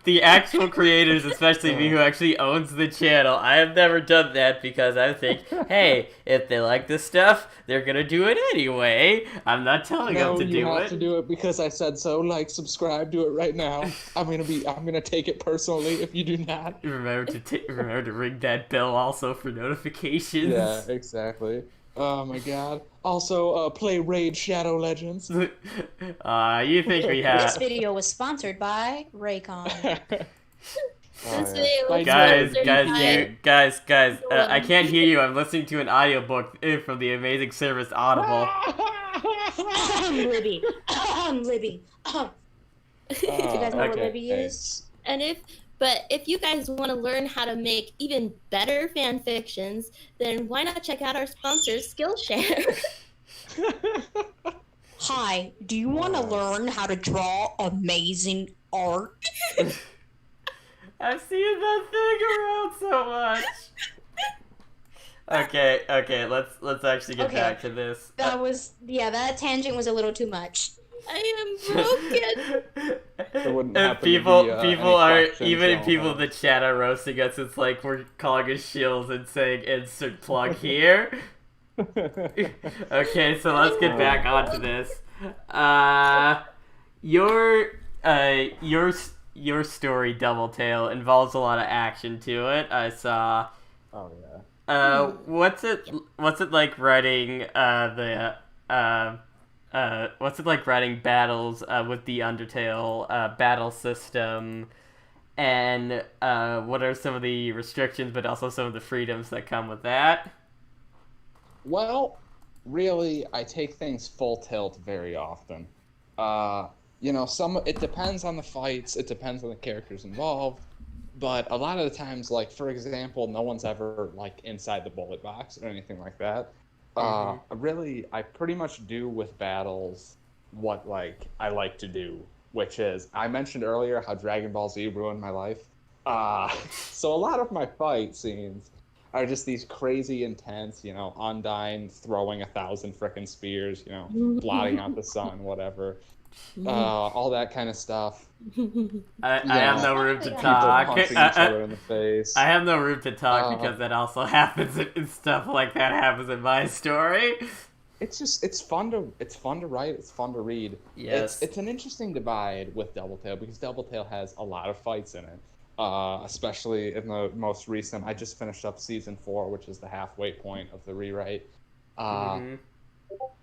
C: The actual creators, especially me, who actually owns the channel, I have never done that because I think, hey, if they like this stuff, they're gonna do it anyway. I'm not telling them to do it.
B: No, you have to do it because I said so. Like, subscribe, do it right now. I'm gonna take it personally if you do not.
C: Remember to ring that bell also for notifications.
B: Yeah, exactly. Oh my god. Also, play Raid Shadow Legends.
C: You think we have...
A: This video was sponsored by Raycon.
C: Guys, I can't hear you. I'm listening to an audiobook from the amazing service Audible.
A: Libby. Libby. Do you guys know what Libby is?
D: But if you guys want to learn how to make even better fan fictions, then why not check out our sponsor, Skillshare?
A: Hi, do you want to learn how to draw amazing art?
C: I've seen that thing around so much. Okay, let's actually get back to this.
A: That tangent was a little too much.
D: I am broken.
C: People are even people in the chat are roasting us. It's like we're calling us shills and saying insert plug here. Okay, so let's get back onto this. Your story, Doubletale, involves a lot of action to it. I saw.
B: Oh yeah.
C: What's it like writing what's it like writing battles with the Undertale battle system, and what are some of the restrictions but also some of the freedoms that come with that?
B: Well, really, I take things full tilt very often. It depends on the fights, it depends on the characters involved, but a lot of the times, like, for example, no one's ever, like, inside the bullet box or anything like that. Really, I pretty much do with battles what like I like to do, which is I mentioned earlier how Dragon Ball Z ruined my life. So a lot of my fight scenes are just these crazy intense, you know, Undyne throwing 1,000 frickin' spears, you know, blotting out the sun, whatever, all that kind of stuff.
C: I have no room to
B: People
C: talk.
B: punching each other in the face.
C: I have no room to talk because that also happens and stuff like that happens in my story.
B: It's fun to write, it's fun to read.
C: Yes.
B: It's an interesting divide with Doubletale because Doubletale has a lot of fights in it. Especially in the most recent, I just finished up season 4, which is the halfway point of the rewrite. And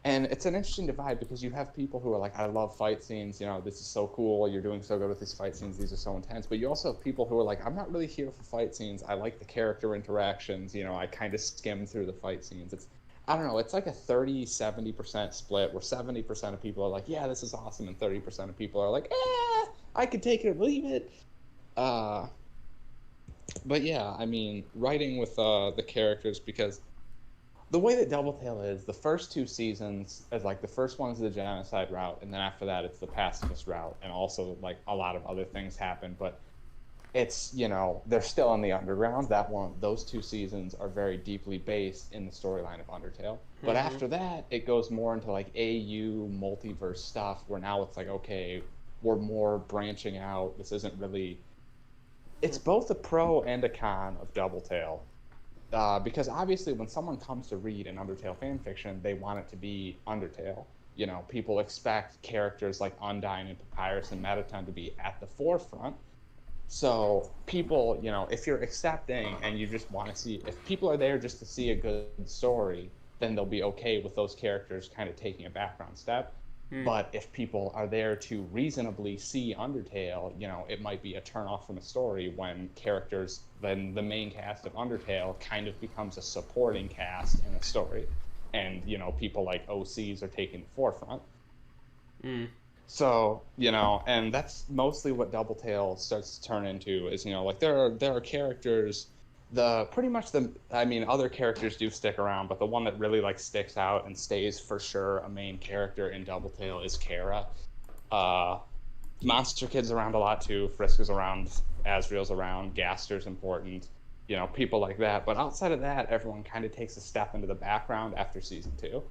B: it's an interesting divide because you have people who are like, I love fight scenes, you know, this is so cool, you're doing so good with these fight scenes, these are so intense. But you also have people who are like, I'm not really here for fight scenes, I like the character interactions, you know, I kind of skim through the fight scenes. I don't know, it's like a 30-70% split where 70% of people are like, yeah, this is awesome, and 30% of people are like, I could take it or leave it. But yeah, I mean, writing with the characters, because the way that Doubletale is, the first 2 seasons is like the first one's the genocide route, and then after that it's the pacifist route, and also like a lot of other things happen. But it's, you know, they're still in the underground. Those 2 seasons are very deeply based in the storyline of Undertale. But after that, it goes more into like AU multiverse stuff, where now it's like, okay, we're more branching out. This isn't really. It's both a pro and a con of Doubletale. Because obviously when someone comes to read an Undertale fanfiction, they want it to be Undertale. You know, people expect characters like Undyne and Papyrus and Mettaton to be at the forefront. So people, you know, if you're accepting and you just want to see, if people are there just to see a good story, then they'll be okay with those characters kind of taking a background step. But if people are there to reasonably see Undertale, you know, it might be a turnoff from a story when then the main cast of Undertale kind of becomes a supporting cast in a story. And, you know, people like OCs are taking the forefront. So, you know, and that's mostly what Doubletale starts to turn into is, you know, like there are characters. Other characters do stick around, but the one that really like sticks out and stays for sure a main character in Doubletale is Kara. Monster Kid's around a lot too. Frisk is around, Asriel's around, Gaster's important, you know, people like that. But outside of that, everyone kind of takes a step into the background after season 2.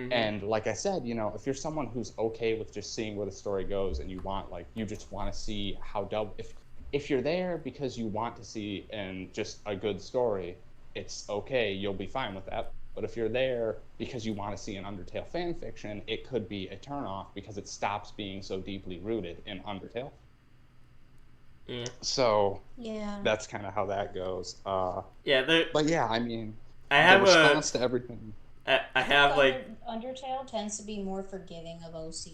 B: And like I said, you know, if you're someone who's okay with just seeing where the story goes and you just want to see how if you're there because you want to see just a good story, it's okay, you'll be fine with that. But if you're there because you want to see an Undertale fan fiction, it could be a turnoff because it stops being so deeply rooted in Undertale. So that's kind of how that goes. But yeah, I mean,
C: I have
B: the response to everything.
C: I have like
A: Undertale tends to be more forgiving of OC.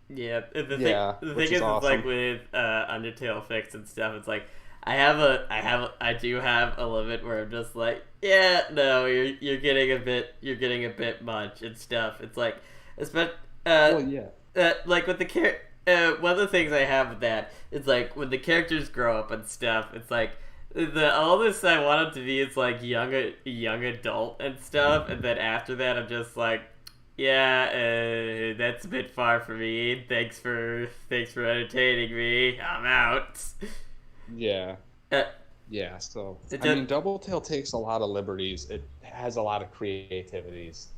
C: Yeah, the thing is
B: awesome.
C: like with Undertale fix and stuff, it's like I do have a limit where I'm just like, yeah, no, you're getting a bit much and stuff. It's like, like with the one of the things I have with that is like when the characters grow up and stuff, it's like the oldest I want them to be is like young adult and stuff, and then after that I'm just like, yeah, that's a bit far for me. Thanks for entertaining me. I'm out.
B: Yeah. Yeah, so I mean, Doubletale takes a lot of liberties. It has a lot of creativities.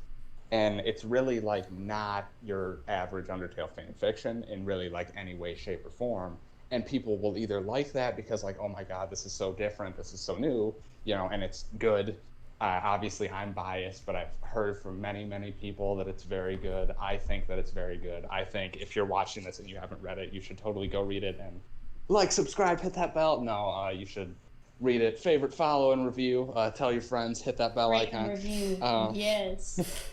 B: And it's really like not your average Undertale fan fiction in really like any way, shape, or form. And people will either like that because like, oh my god, this is so different, this is so new, you know, and it's good. Obviously, I'm biased, but I've heard from many, many people that it's very good. I think that it's very good. I think if you're watching this and you haven't read it, you should totally go read it and like, subscribe, hit that bell. No, you should read it. Favorite, follow, and review. Tell your friends, hit that bell icon.
A: Review. Yes.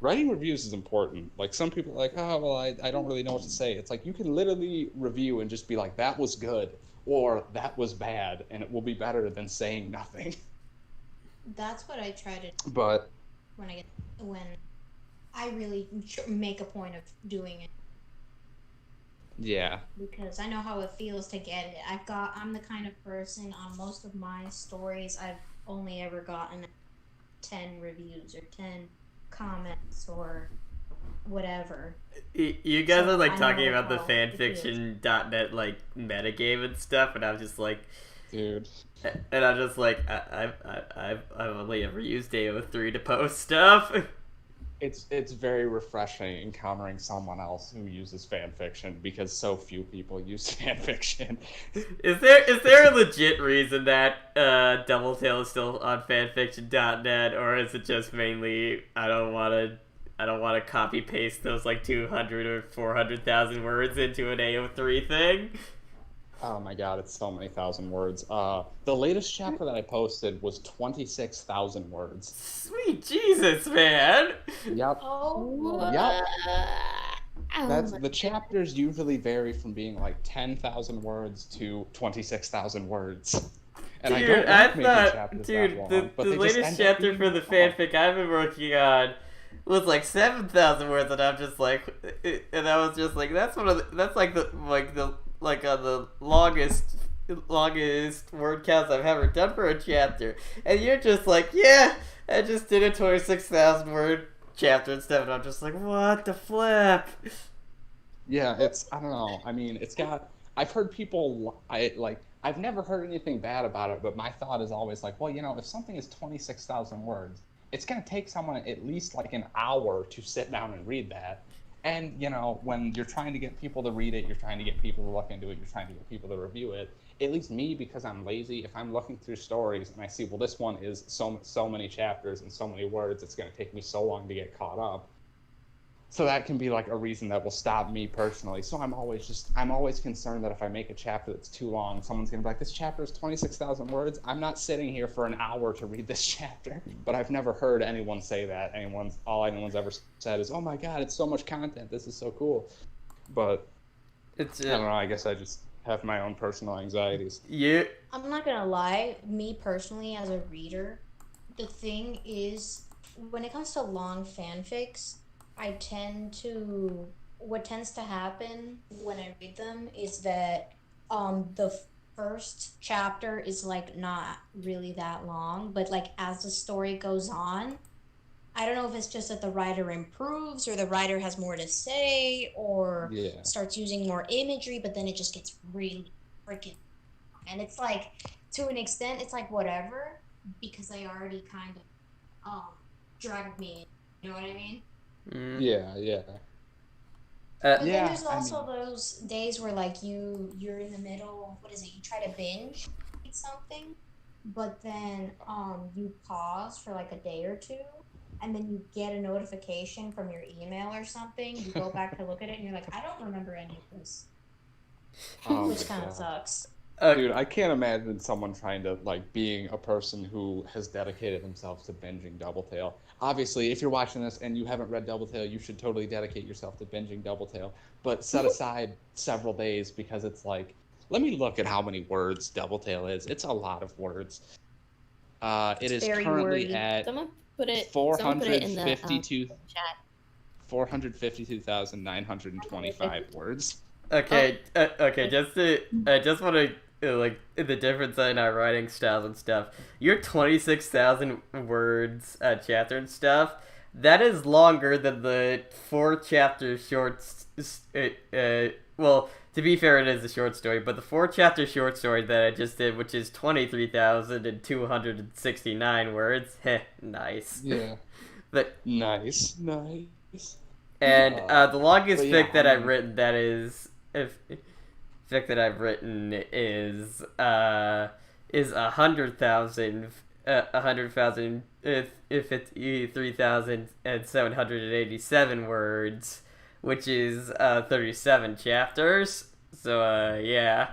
B: Writing reviews is important. Like, some people are like, oh, well, I don't really know what to say. It's like, you can literally review and just be like, that was good, or that was bad, and it will be better than saying nothing.
A: That's what I try to do.
B: But
A: when I really make a point of doing it.
B: Yeah.
A: Because I know how it feels to get it. I'm the kind of person on most of my stories, I've only ever gotten 10 reviews or 10 comments or whatever.
C: You guys
A: So
C: are like
A: I
C: talking
A: know
C: about the
A: how it feels.
C: fanfiction.net like metagame and stuff, and I'm just like,
B: Dude.
C: and I'm just like, I've only ever used AO3 to post stuff.
B: It's very refreshing encountering someone else who uses fanfiction because so few people use fanfiction.
C: Is there a legit reason that Doubletale is still on fanfiction.net, or is it just mainly I don't want to copy paste those like 200 or 400,000 words into an AO3 thing?
B: Oh my god, it's so many thousand words. The latest chapter that I posted was 26,000 words.
C: Sweet Jesus, man!
B: Yep.
A: Oh.
B: Yep. The chapters usually vary from being like 10,000 words to 26,000 words. And
C: Dude,
B: I don't like making
C: thought,
B: chapters
C: dude,
B: that long,
C: the
B: but they just
C: latest
B: end up
C: chapter
B: being
C: for the
B: fun.
C: fanfic I've been working on was like 7,000 words, and I'm just like, and I was just like, that's like the longest word counts I've ever done for a chapter, and you're just like, yeah, I just did a 26,000 word chapter and stuff, and I'm just like, what the flip?
B: Yeah, I don't know. I mean, I've heard people, I've never heard anything bad about it, but my thought is always like, well, if something is 26,000 words, it's going to take someone at least like an hour to sit down and read that. And, when you're trying to get people to read it, you're trying to get people to look into it, you're trying to get people to review it. At least me, because I'm lazy, if I'm looking through stories and I see, well, this one is so many chapters and so many words, it's going to take me so long to get caught up. So that can be like a reason that will stop me personally. So I'm always concerned that if I make a chapter that's too long, someone's going to be like, this chapter is 26,000 words. I'm not sitting here for an hour to read this chapter. But I've never heard anyone say that. All anyone's ever said is, oh my God, it's so much content. This is so cool. But I don't know. I guess I just have my own personal anxieties.
C: Yeah.
A: I'm not gonna lie, me personally as a reader, the thing is, when it comes to long fanfics, what tends to happen when I read them is that the first chapter is like not really that long, but like as the story goes on, I don't know if it's just that the writer improves or the writer has more to say or starts using more imagery, but then it just gets really freaking, and it's like, to an extent, it's like whatever, because they already kind of dragged me in, you know what I mean?
B: Yeah.
A: But then there's also those days where like you're in the middle, what is it, you try to binge something, but then you pause for like a day or two, and then you get a notification from your email or something, you go back to look at it and you're like, I don't remember any of this. Which kind of sucks.
B: Dude, I can't imagine someone trying to, being a person who has dedicated themselves to binging Doubletale. Obviously, if you're watching this and you haven't read Doubletale, you should totally dedicate yourself to binging Doubletale. But set aside several days, because it's like, let me look at how many words Doubletale is. It's a lot of words. It is currently at 452,925 words.
C: Okay, I just want to, the difference in our writing styles and stuff. Your 26,000 words chapter and stuff, that is longer than the 4-chapter short, well, to be fair, it is a short story, but the 4-chapter short story that I just did, which is 23,269 words, nice.
B: Yeah.
C: But
B: Nice.
C: And the longest fic that I've written is 153,787 words, which is 37 chapters. So yeah.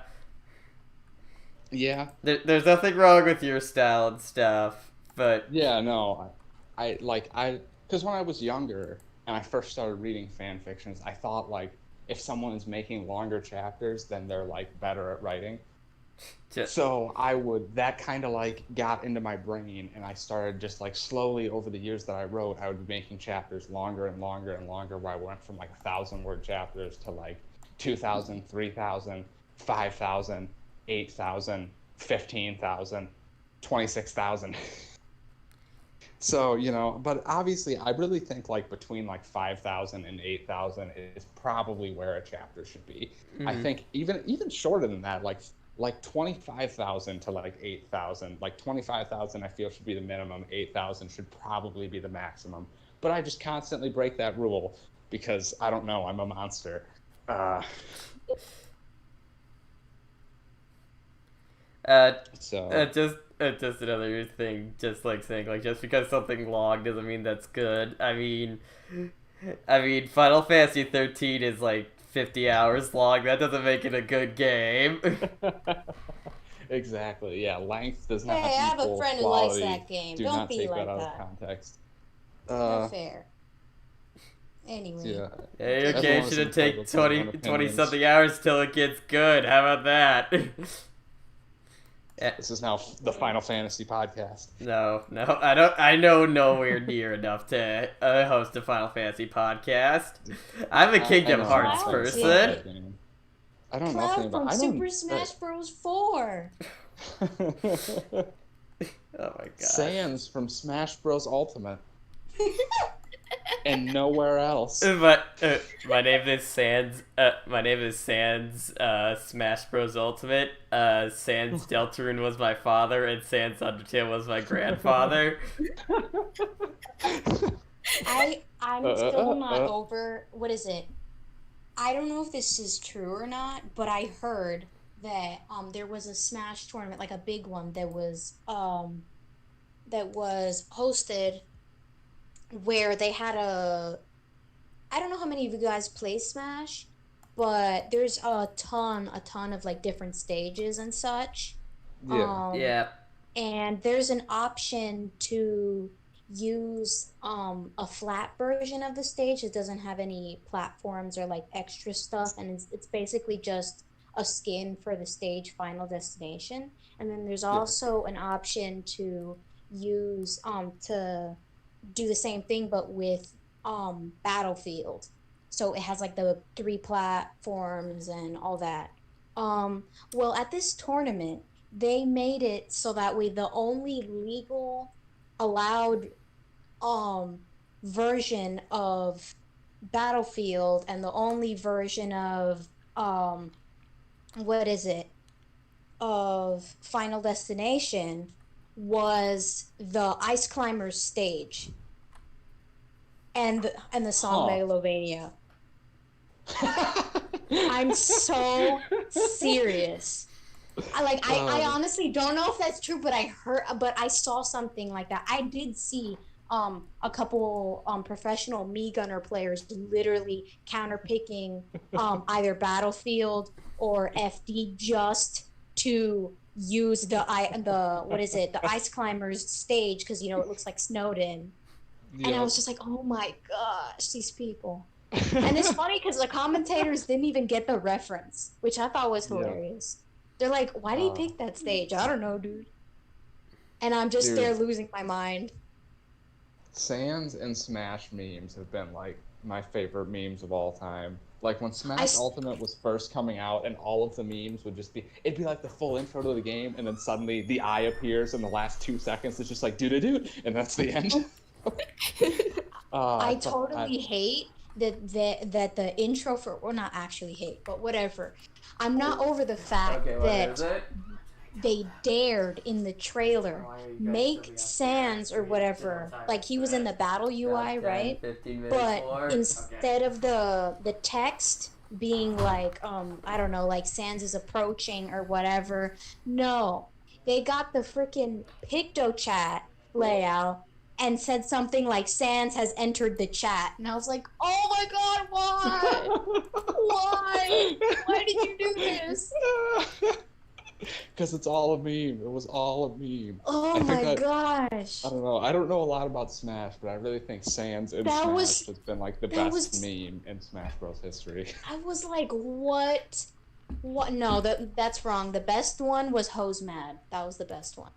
B: Yeah.
C: There's nothing wrong with your style and stuff, but
B: yeah, no, because when I was younger and I first started reading fan fictions, I thought if someone is making longer chapters, then they're better at writing. So that kind of got into my brain, and I started just slowly over the years that I wrote, I would be making chapters longer and longer and longer, where I went from 1,000-word chapters to 2,000, 3,000, 5,000, 8,000, 15,000, 26,000. So, but obviously I really think like between like 5,000 and 8,000 is probably where a chapter should be. I think even shorter than that, like 25,000 to like 8,000, like 25,000 I feel should be the minimum, 8,000 should probably be the maximum. But I just constantly break that rule because I don't know, I'm a monster.
C: Just another thing, just like saying, like, just because something long doesn't mean that's good. I mean, Final Fantasy 13 is like 50 hours long. That doesn't make it a good game.
B: Exactly. Yeah, length does not.
A: Hey, I have a friend who likes that game.
B: Do
A: Don't
B: not
A: be
B: take
A: like
B: that out
A: that.
B: of context.
A: Not fair. Anyway.
B: Yeah.
C: Hey, okay, it should take 20 something hours till it gets good. How about that?
B: This is now the Final Fantasy podcast.
C: No, I know nowhere near enough to host a Final Fantasy podcast. I'm a Kingdom Hearts person.
B: I don't know
A: Cloud
B: about
A: from Super Smash Bros. 4.
C: Oh my god.
B: Sans from Smash Bros. Ultimate. And nowhere else.
C: But my name is Sans. My name is Sans. Smash Bros. Ultimate. Sans Deltarune was my father, and Sans Undertale was my grandfather.
A: I'm still not over. What is it? I don't know if this is true or not, but I heard that there was a Smash tournament, like a big one, that was hosted, where they had I don't know how many of you guys play Smash, but there's a ton of like different stages and such.
C: Yeah.
A: And there's an option to use a flat version of the stage that doesn't have any platforms or like extra stuff, and it's basically just a skin for the stage Final Destination. And then there's also an option to use to do the same thing but with Battlefield. So it has like the 3 platforms and all that. Well, at this tournament, they made it so that way the only legal allowed version of Battlefield and the only version of of Final Destination was the Ice Climbers stage and the song Megalovania. I'm so serious. I honestly don't know if that's true, but I saw something like that. I did see a couple professional Mii Gunner players literally counterpicking either Battlefield or FD just to use the Ice Climbers stage, because it looks like Snowden. Yep. And I was just like, oh my gosh, these people. And it's funny because the commentators didn't even get the reference, which I thought was hilarious. Yep. They're like, why do you pick that stage? I don't know, dude. And I'm just there losing my mind.
B: Sans and Smash memes have been like my favorite memes of all time. Like when Smash Ultimate was first coming out, and all of the memes would just it'd be like the full intro to the game, and then suddenly the eye appears in the last 2 seconds. It's just like doo-doo-doo, and that's the end.
A: I totally hate that the intro for, well, not actually hate, but whatever. I'm not over the fact that they dared in the trailer make Sans or whatever, like he was in the battle UI, right? But instead of the text being like, I don't know, like Sans is approaching or whatever, no, they got the freaking PictoChat layout and said something like, Sans has entered the chat. And I was like, oh my god, why? Why? Why did you do this?
B: Because it's all a meme. It was all a meme.
A: Oh my gosh.
B: I don't know. I don't know a lot about Smash, but I really think Sans in Smash has been like the best meme in Smash Bros. History.
A: I was like, what? What? No, that's wrong. The best one was Hose Mad. That was the best one.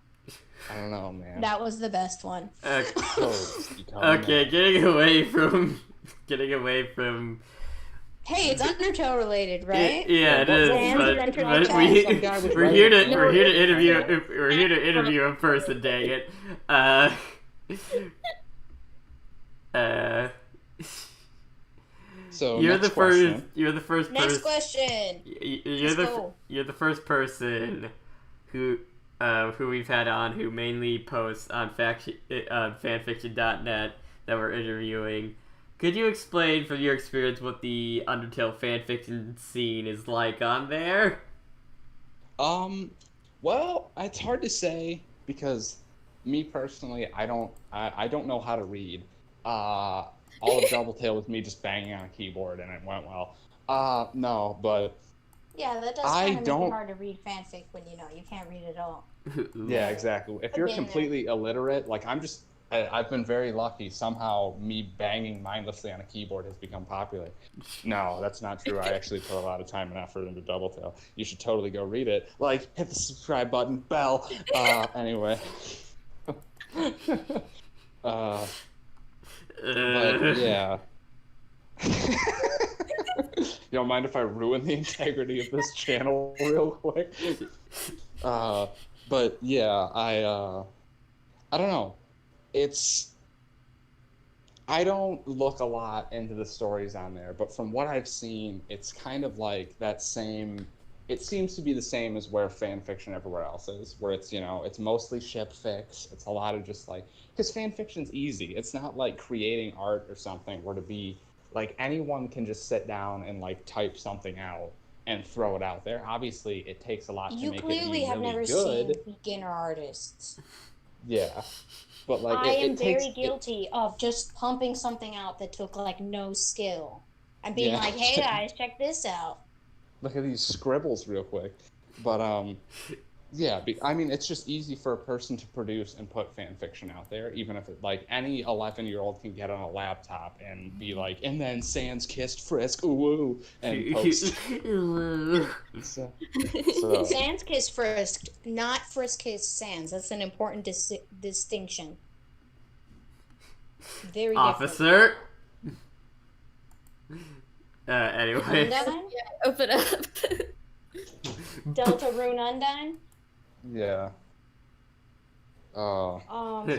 B: I don't know, man.
A: That was the best one.
C: Okay, getting away from.
A: Hey, it's Undertale related, right?
C: Yeah, it is. But we're here to interview a person. Dang it.
B: So
C: you're
B: next
C: the
B: question.
C: first. You're the first.
A: Next question.
C: You're the first person who we've had on who mainly posts on fanfiction.net that we're interviewing. Could you explain from your experience what the Undertale fanfiction scene is like on there?
B: Well, it's hard to say because me personally, I don't know how to read. All of Doubletale was me just banging on a keyboard and it went well. No, but
A: yeah, that does kind of make it hard to read fanfic when you can't read at all.
B: Yeah, exactly. If you're completely illiterate, like I've been very lucky. Somehow, me banging mindlessly on a keyboard has become popular. No, that's not true. I actually put a lot of time and effort into Doubletale. You should totally go read it. Like, hit the subscribe button, bell. Anyway. But yeah. You don't mind if I ruin the integrity of this channel real quick? But yeah, I don't know. I don't look a lot into the stories on there, but from what I've seen, it's kind of like that same, it seems to be the same as where fanfiction everywhere else is, where it's, it's mostly ship fics. It's a lot of just like, because fanfiction's easy. It's not like creating art or something where to be, like anyone can just sit down and like type something out and throw it out there. Obviously, it takes a lot to make it be really good.
A: You clearly have never seen beginner artists.
B: Yeah. But like,
A: I am very guilty of just pumping something out that took like no skill and being like, "Hey guys, check this out."
B: Look at these scribbles real quick. But yeah, I mean, it's just easy for a person to produce and put fan fiction out there, even if it, like, any 11-year-old can get on a laptop and be like, and then Sans kissed Frisk, ooh, ooh, and post. so.
A: Sans kissed Frisk, not Frisk kissed Sans. That's an important distinction. Very
C: Officer. Anyway.
D: Yeah, open up.
A: Delta Rune Undine?
B: Yeah.
A: I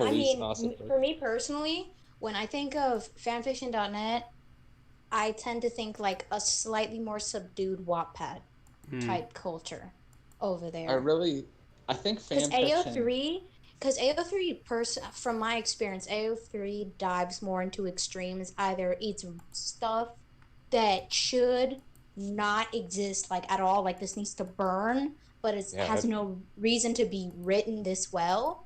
A: mean, for me personally, when I think of fanfiction.net, I tend to think like a slightly more subdued Wattpad type culture over there.
B: I think fanfiction...
A: Because AO3, from my experience, AO3 dives more into extremes. Either it's stuff that should not exist like at all, like this needs to burn, but it has no reason to be written this well,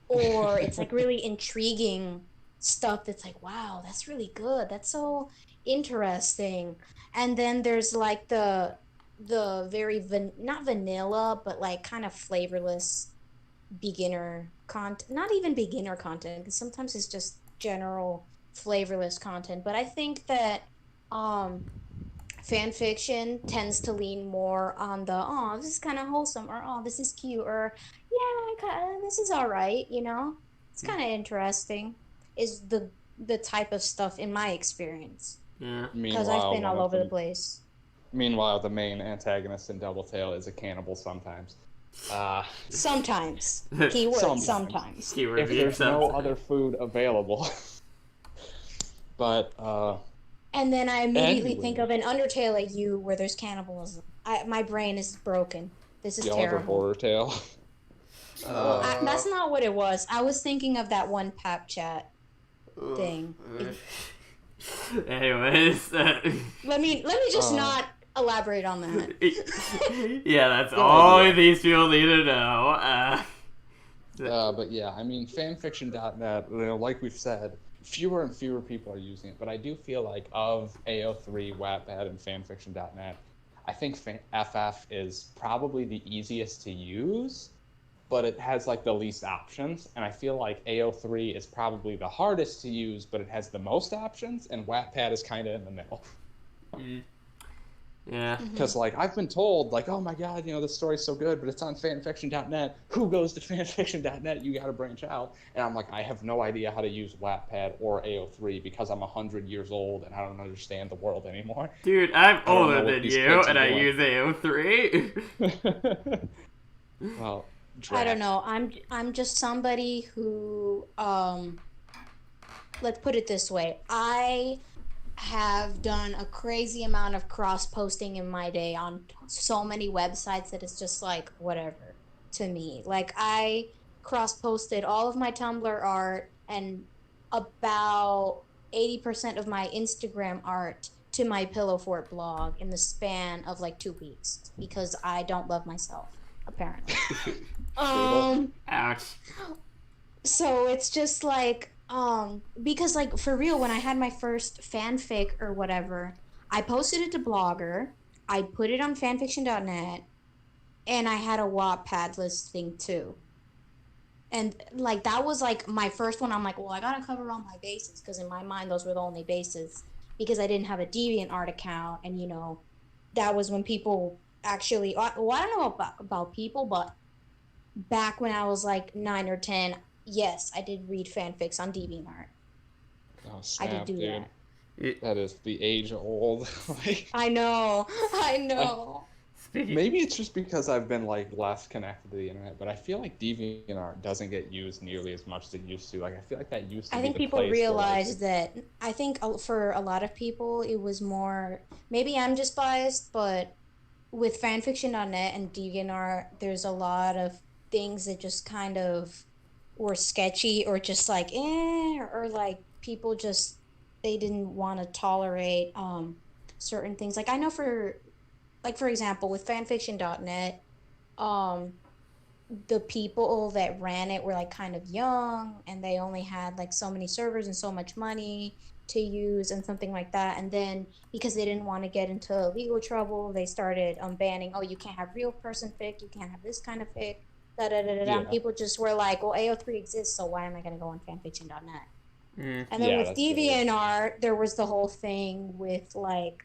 A: or it's like really intriguing stuff that's like, wow, that's really good, that's so interesting. And then there's like the very not vanilla, but like kind of flavorless beginner content, not even beginner content, because sometimes it's just general flavorless content. But I think that fan fiction tends to lean more on the, oh, this is kind of wholesome, or oh, this is cute, or yeah, this is all right, it's kind of interesting, is the type of stuff in my experience.
C: Yeah.
A: Because I've been all over the place.
B: Meanwhile, the main antagonist in Doubletale is a cannibal sometimes.
A: Sometimes. Keyword sometimes.
C: Keyword
B: if there's no other food available. But,
A: and then I immediately think of an Undertale like you, where there's cannibalism. My brain is broken. This is terrible.
B: Horror tale.
A: That's not what it was. I was thinking of that one pap chat thing.
C: Anyways,
A: let me just not elaborate on that.
C: Yeah, that's all these people need to know.
B: But yeah, I mean, fanfiction.net, like we've said, fewer and fewer people are using it, but I do feel like of AO3, Wattpad, and fanfiction.net, I think FF is probably the easiest to use, but it has like the least options, and I feel like AO3 is probably the hardest to use, but it has the most options, and Wattpad is kind of in the middle.
C: Yeah.
B: Because, like, I've been told, like, oh my god, this story's so good, but it's on fanfiction.net. Who goes to fanfiction.net? You gotta branch out. And I'm like, I have no idea how to use Wattpad or AO3 because I'm 100 years old and I don't understand the world anymore.
C: Dude, I'm older than you, and I use AO3.
B: Well,
A: I don't know. I'm just somebody who let's put it this way. I have done a crazy amount of cross posting in my day on so many websites that it's just like whatever to me. Like I cross posted all of my Tumblr art and about 80% of my Instagram art to my Pillow Fort blog in the span of like 2 weeks because I don't love myself, apparently.
C: Ouch.
A: So it's just like because like for real, when I had my first fanfic or whatever, I posted it to Blogger, I put it on fanfiction.net, and I had a Wattpad listing too. And like that was like my first one. I'm like, well, I gotta cover all my bases because in my mind those were the only bases because I didn't have a DeviantArt account, and you know, that was when people actually. Well, I don't know about people, but back when I was like 9 or 10, yes, I did read fanfics on DeviantArt.
B: Oh, snap,
A: I did do
B: dude.
A: that.
B: That is the age old. Like,
A: I know.
B: maybe it's just because I've been like less connected to the internet, but I feel like DeviantArt doesn't get used nearly as much as it used to. Like I feel like that used to.
A: I
B: be
A: think
B: the
A: people
B: place
A: realize
B: where, like,
A: that. I think for a lot of people, it was more. Maybe I'm just biased, but with fanfiction.net and DeviantArt, there's a lot of things that just kind of were sketchy or just like or like people just they didn't want to tolerate certain things. Like I know for example with fanfiction.net, the people that ran it were like kind of young and they only had like so many servers and so much money to use and something like that, and then because they didn't want to get into legal trouble, they started banning, oh, you can't have real person fic, you can't have this kind of fic, da da da da da. And people just were like, well, AO3 exists, so why am I going to go on fanfiction.net? And then with DeviantArt, there was the whole thing with like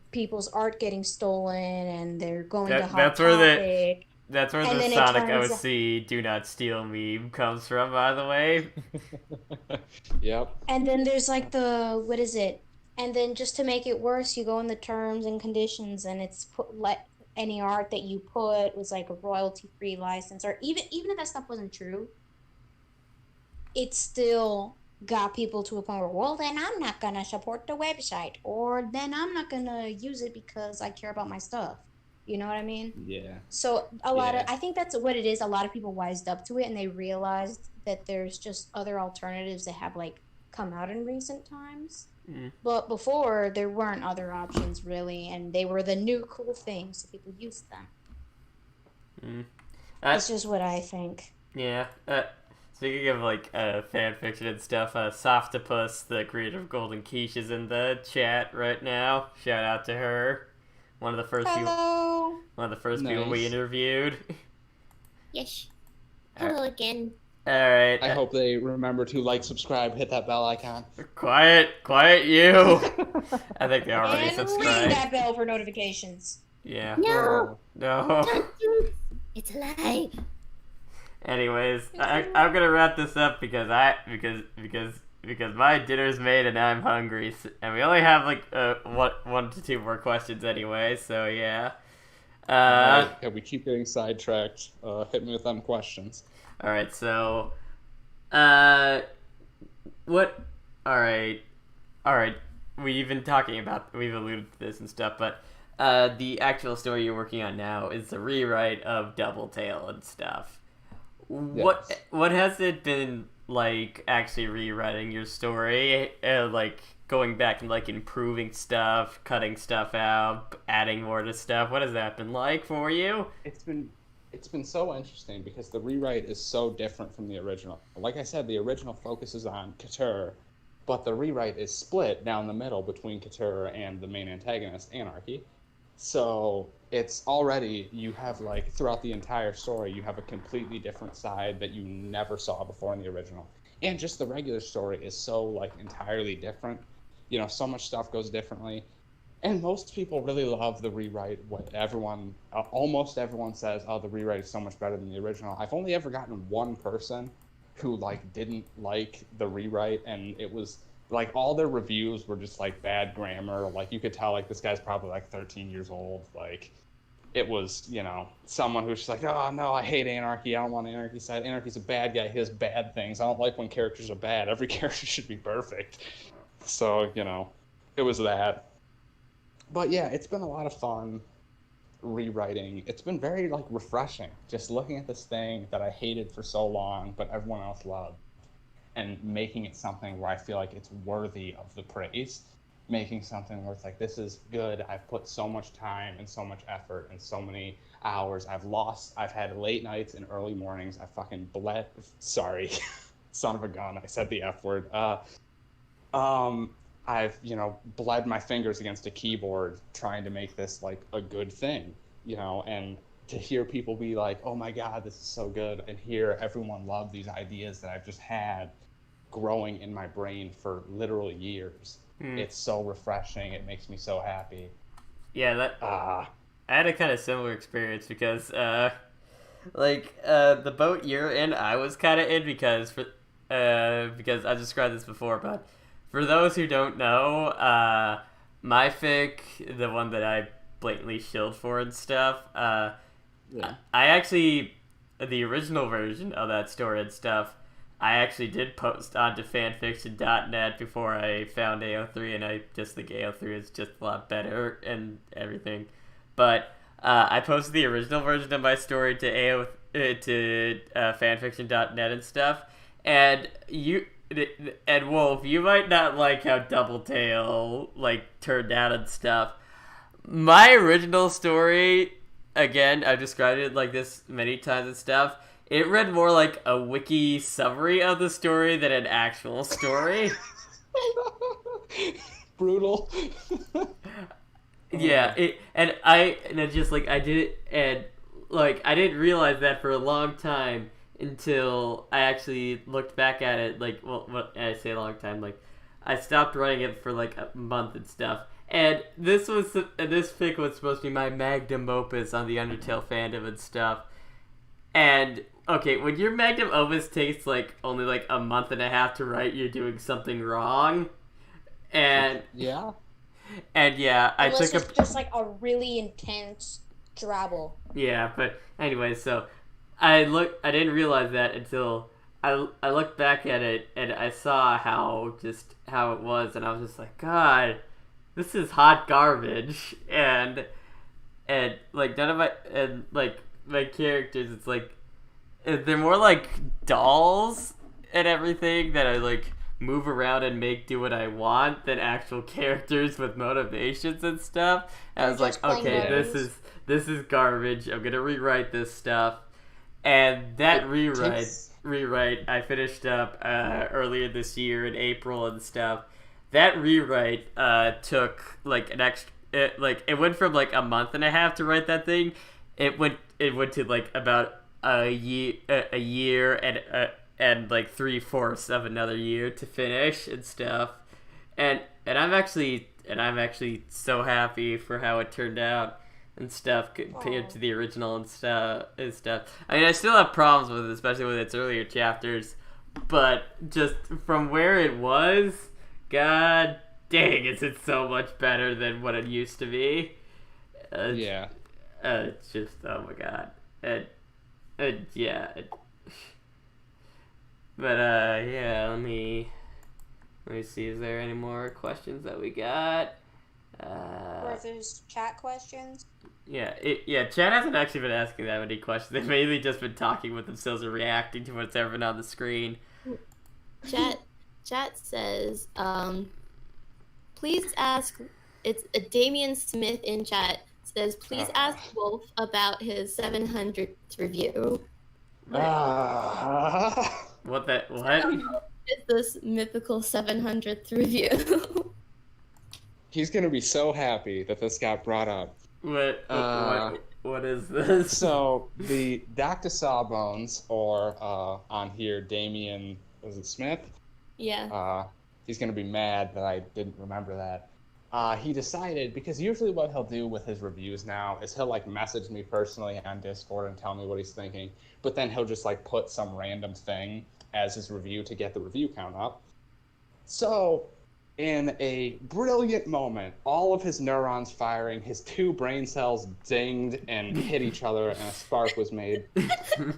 A: people's art getting stolen and they're going to Hot Topic.
C: That's where the Sonic OC "Do Not Steal" meme comes from, by the way.
B: Yep.
A: And then there's like what is it? And then just to make it worse, you go in the terms and conditions, and it's any art that you put was like a royalty-free license, or even if that stuff wasn't true, it still got people to a point where, well, then I'm not gonna support the website, or then I'm not gonna use it because I care about my stuff. You know what I mean?
B: Yeah.
A: So I think that's what it is. A lot of people wised up to it and they realized that there's just other alternatives that have like come out in recent times. But before there weren't other options really, and they were the new cool things, so people used them. That's just what I think.
C: Yeah. Speaking of like fan fiction and stuff, Softopus, the creator of Golden Quiche, is in the chat right now. Shout out to her. One of the first people we interviewed.
D: Yes. Hello again.
C: All right.
B: I hope they remember to like, subscribe, hit that bell icon.
C: Quiet you. I think they already subscribed.
A: And ring that bell for notifications.
C: Yeah.
D: No.
C: No.
D: It's a lie.
C: Anyways, I'm gonna wrap this up because my dinner's made and I'm hungry, and we only have like 1 to 2 more questions anyway. So yeah.
B: Yeah, we keep getting sidetracked. Hit me with them questions.
C: All right. So, what? All right. We've been talking about. We've alluded to this and stuff, but the actual story you're working on now is the rewrite of Doubletale and stuff.
B: Yes.
C: What has it been like actually rewriting your story? Like going back and like improving stuff, cutting stuff out, adding more to stuff. What has that been like for you?
B: It's been so interesting because the rewrite is so different from the original. Like I said, the original focuses on Couture, but the rewrite is split down the middle between Couture and the main antagonist, Anarchy. So it's already, you have like throughout the entire story, you have a completely different side that you never saw before in the original. And just the regular story is so like entirely different. You know, so much stuff goes differently. And most people really love the rewrite. Almost everyone says, oh, the rewrite is so much better than the original. I've only ever gotten one person who like didn't like the rewrite, and it was like all their reviews were just like bad grammar. Like you could tell like this guy's probably like 13 years old. Like it was, you know, someone who's just like, oh no, I hate anarchy. I don't want anarchy side. Anarchy's a bad guy. He does bad things. I don't like when characters are bad. Every character should be perfect. So, you know, it was that. But yeah, it's been a lot of fun rewriting. It's been very like refreshing just looking at this thing that I hated for so long, but everyone else loved, and making it something where I feel like it's worthy of the praise. Making something where it's like, this is good. I've put so much time and so much effort and so many hours. I've had late nights and early mornings. I fucking bled. Sorry, son of a gun. I said the F word. I've, you know, bled my fingers against a keyboard trying to make this like a good thing, you know, and to hear people be like, oh my God, this is so good. And hear everyone love these ideas that I've just had growing in my brain for literal years. It's so refreshing. It makes me so happy.
C: Yeah, I had a kind of similar experience because, the boat you're in, I was kind of in because I described this before, but for those who don't know, my fic, the one that I blatantly shilled for and stuff, I actually, the original version of that story and stuff, I actually did post onto fanfiction.net before I found AO3, and I just think AO3 is just a lot better and everything. But I posted the original version of my story to fanfiction.net and stuff, and Wolf, you might not like how Doubletale like turned out and stuff. My original story, again, I've described it like this many times and stuff. It read more like a wiki summary of the story than an actual story.
B: Brutal.
C: Yeah, I didn't realize that for a long time until I actually looked back at it. Like, well, I say a long time. Like, I stopped writing it for like a month and stuff. And this fic was supposed to be my magnum opus on the Undertale fandom and stuff. And okay, when your magnum opus takes like only like a month and a half to write, you're doing something wrong. And
B: yeah,
A: Unless it's just like a really intense drabble.
C: Yeah, but anyway, so I didn't realize that until I looked back at it and I saw how it was, and I was just like, God, this is hot garbage. And like none of my characters, it's like they're more like dolls and everything that I like move around and do what I want than actual characters with motivations and stuff. And I was like, okay, this is garbage. I'm gonna rewrite this stuff. And that rewrite I finished up earlier this year in April and stuff. That rewrite took like an extra. It went from like a month and a half to write that thing. It went to like about a year and like 3/4 of another year to finish and stuff. And I'm actually so happy for how it turned out and stuff compared to the original and stuff. I mean, I still have problems with it, especially with its earlier chapters, but just from where it was, God dang, is it so much better than what it used to be. It's just, oh my God. Let me see, is there any more questions that we got?
A: Or if there's chat questions?
C: Chat hasn't actually been asking that many questions. They've mainly just been talking with themselves and reacting to what's ever been on the screen.
D: Chat says, please ask, it's Damian Smith in chat, says, please ask Wolf about his 700th review.
C: What?
D: Is this mythical 700th review?
B: He's gonna be so happy that this got brought up.
C: What is this?
B: So the Dr. Sawbones, or on here, Damian, was it Smith?
D: Yeah.
B: He's gonna be mad that I didn't remember that. He decided, because usually what he'll do with his reviews now is he'll like message me personally on Discord and tell me what he's thinking, but then he'll just like put some random thing as his review to get the review count up. So in a brilliant moment, all of his neurons firing, his 2 brain cells dinged and hit each other, and a spark was made. The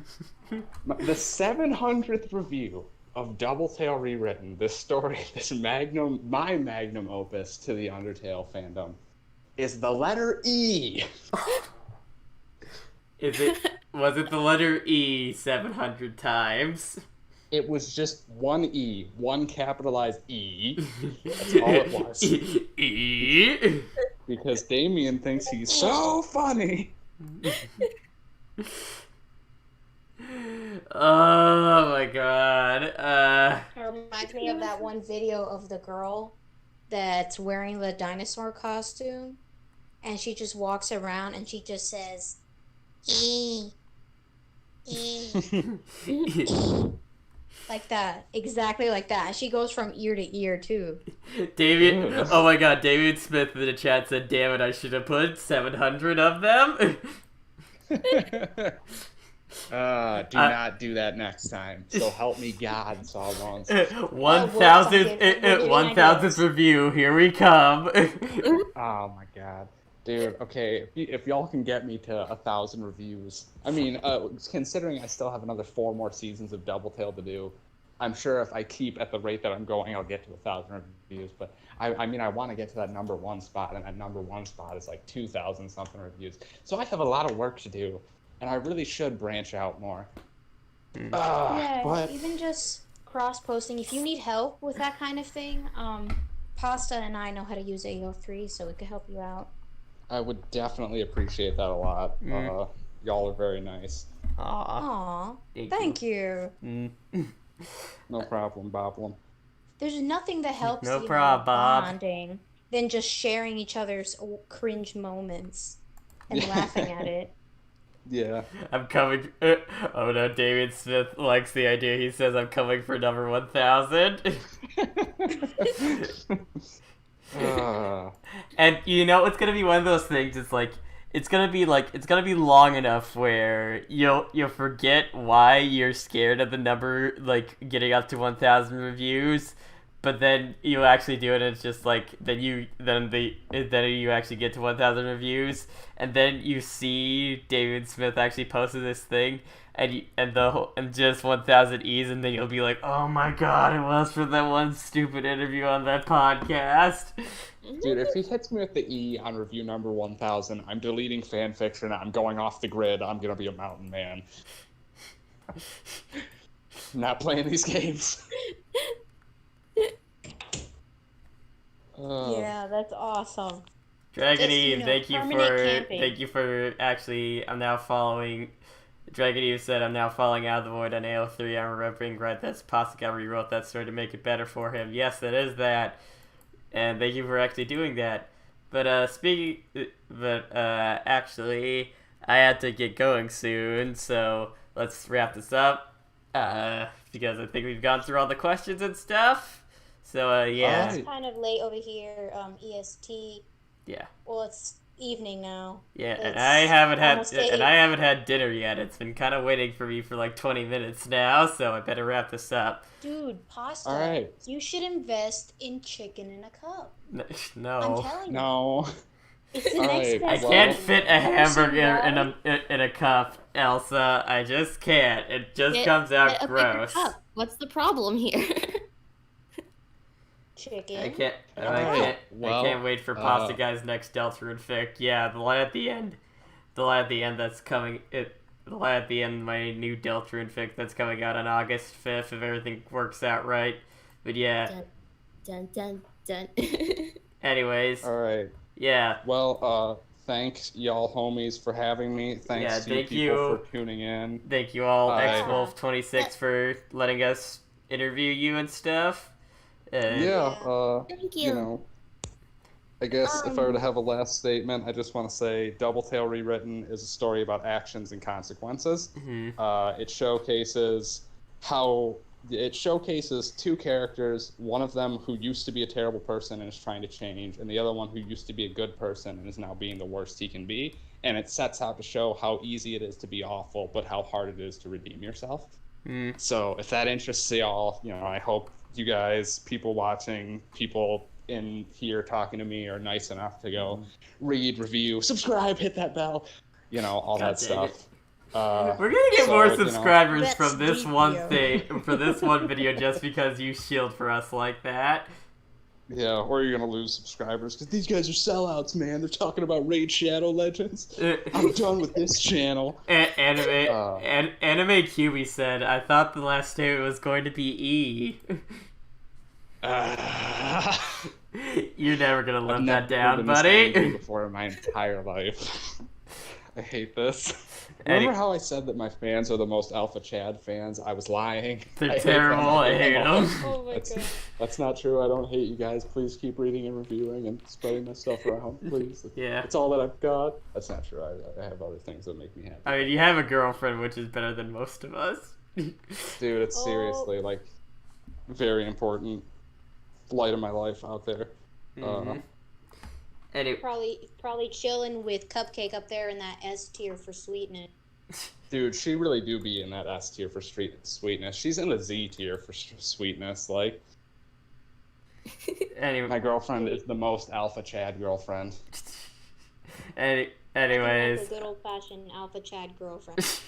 B: 700th review of Doubletale Rewritten, this story, my magnum opus to the Undertale fandom, is the letter E.
C: Was it the letter E 700 times?
B: It was just one E, one capitalized E. That's all it was.
C: E.
B: Because Damien thinks he's so funny.
C: Oh my god.
A: It reminds me of that one video of the girl that's wearing the dinosaur costume, and she just walks around and she just says, E. Like that. Exactly like that. And she goes from ear to ear, too.
C: David, oh my god, David Smith in the chat said, damn it, I should have put 700 of them.
B: Do not do that next time. So help me God, saw once.
C: 1,000th review, here we come.
B: Oh my god. Dude, okay, if y'all can get me to 1,000 reviews, I mean, considering I still have another 4 more seasons of Doubletale to do, I'm sure if I keep at the rate that I'm going, I'll get to 1,000 reviews. But I mean, I want to get to that number 1 spot, and that number 1 spot is like 2,000 something reviews. So I have a lot of work to do, and I really should branch out more.
A: But even just cross-posting, if you need help with that kind of thing, Pasta and I know how to use AO3, so we could help you out.
B: I would definitely appreciate that a lot. Y'all are very nice.
A: Aww. Thank you.
B: No problem, Boblin.
A: There's nothing that helps
C: bonding
A: than just sharing each other's cringe moments and laughing at it.
B: Yeah.
C: I'm coming. Oh no, David Smith likes the idea. He says, I'm coming for number 1,000. And you know, it's gonna be one of those things. It's gonna be long enough where you'll forget why you're scared of the number, like getting up to 1,000 reviews, but then you actually do it, and it's just like then you actually get to 1,000 reviews, and then you see David Smith actually posted this thing, and just 1,000 E's, and then you'll be like, oh my god, it was for that one stupid interview on that podcast.
B: Dude, if he hits me with the E on review number 1,000, I'm deleting fanfiction, I'm going off the grid, I'm gonna be a mountain man. Not playing these games.
A: Yeah, that's awesome.
C: Dragon Eve, thank you for actually, I'm now following. Dragon Eve said, I'm now falling out of the void on AO3. I'm remembering right that's Pascal rewrote that story to make it better for him. Yes, that is that. And thank you for actually doing that. But actually, I have to get going soon, so let's wrap this up. Because I think we've gone through all the questions and stuff. So yeah.
A: It's kind of late over here, EST.
C: Yeah.
A: Well, it's evening now.
C: Yeah, and I haven't had dinner yet. It's been kind of waiting for me for like 20 minutes now, so I better wrap this up.
A: Dude, Pasta.
B: All right.
A: You should invest in chicken in a cup.
C: No.
A: I'm telling you.
B: No.
A: It's the next best
C: I can't fit a hamburger in a cup, Elsa. I just can't. It just comes out gross.
D: What's the problem here?
A: Chicken.
C: I can't wait for Pasta Guy's next Deltarune fic. Yeah, the line at the end that's coming. The line at the end, my new Deltarune fic that's coming out on August 5th, if everything works out right. But yeah.
D: Dun dun dun.
C: Anyways.
B: All right.
C: Yeah.
B: Well, thanks y'all homies for having me. Thanks to you people for tuning in.
C: Thank you all, XWolf26, for letting us interview you and stuff.
D: Thank you.
B: You know, I guess if I were to have a last statement, I just want to say Doubletale Rewritten is a story about actions and consequences.
C: Mm-hmm.
B: It showcases two characters, one of them who used to be a terrible person and is trying to change, and the other one who used to be a good person and is now being the worst he can be. And it sets out to show how easy it is to be awful, but how hard it is to redeem yourself. So if that interests y'all, you know, I hope you guys, people watching, people in here talking to me are nice enough to go read, review, subscribe, hit that bell, you know, all that stuff.
C: We're gonna get more subscribers
A: you know,
C: from this one thing, for this one video, just because you shield for us like that.
B: Yeah, or you're gonna lose subscribers because these guys are sellouts, man. They're talking about Raid Shadow Legends. I'm done with this channel.
C: Anime QB said, "I thought the last statement was going to be E." You're never gonna live that down, buddy.
B: Before in my entire life. I hate this. Remember how I said that my fans are the most Alpha Chad fans? I was lying.
C: They're terrible. I hate them.
D: Oh my god.
B: That's not true. I don't hate you guys. Please keep reading and reviewing and spreading my stuff around, please.
C: Yeah.
B: It's all that I've got. That's not true. I have other things that make me happy.
C: I mean, you have a girlfriend, which is better than most of us.
B: Dude, it's seriously, like, very important. Light of my life out there.
C: Anyway.
A: Probably chilling with Cupcake up there in that S tier for sweetness.
B: Dude, she really do be in that S tier for sweetness. She's in the Z tier for sweetness. Like,
C: anyway,
B: my girlfriend is the most Alpha Chad girlfriend.
C: Anyways,
A: the good old fashioned Alpha Chad girlfriend.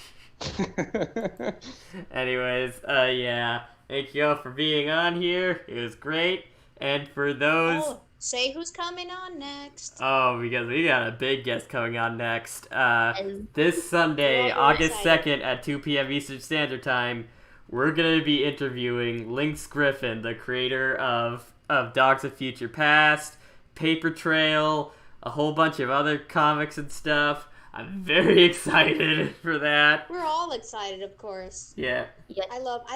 C: Anyways, yeah. Thank you all for being on here. It was great. And for those...
A: Oh, say who's coming on next.
C: Oh, because we got a big guest coming on next. This Sunday, August 2nd at 2 p.m. Eastern Standard Time, we're going to be interviewing Lynx Griffin, the creator of Dogs of Future Past, Paper Trail, a whole bunch of other comics and stuff. I'm very excited for that.
A: We're all excited, of course.
C: Yeah.
A: I love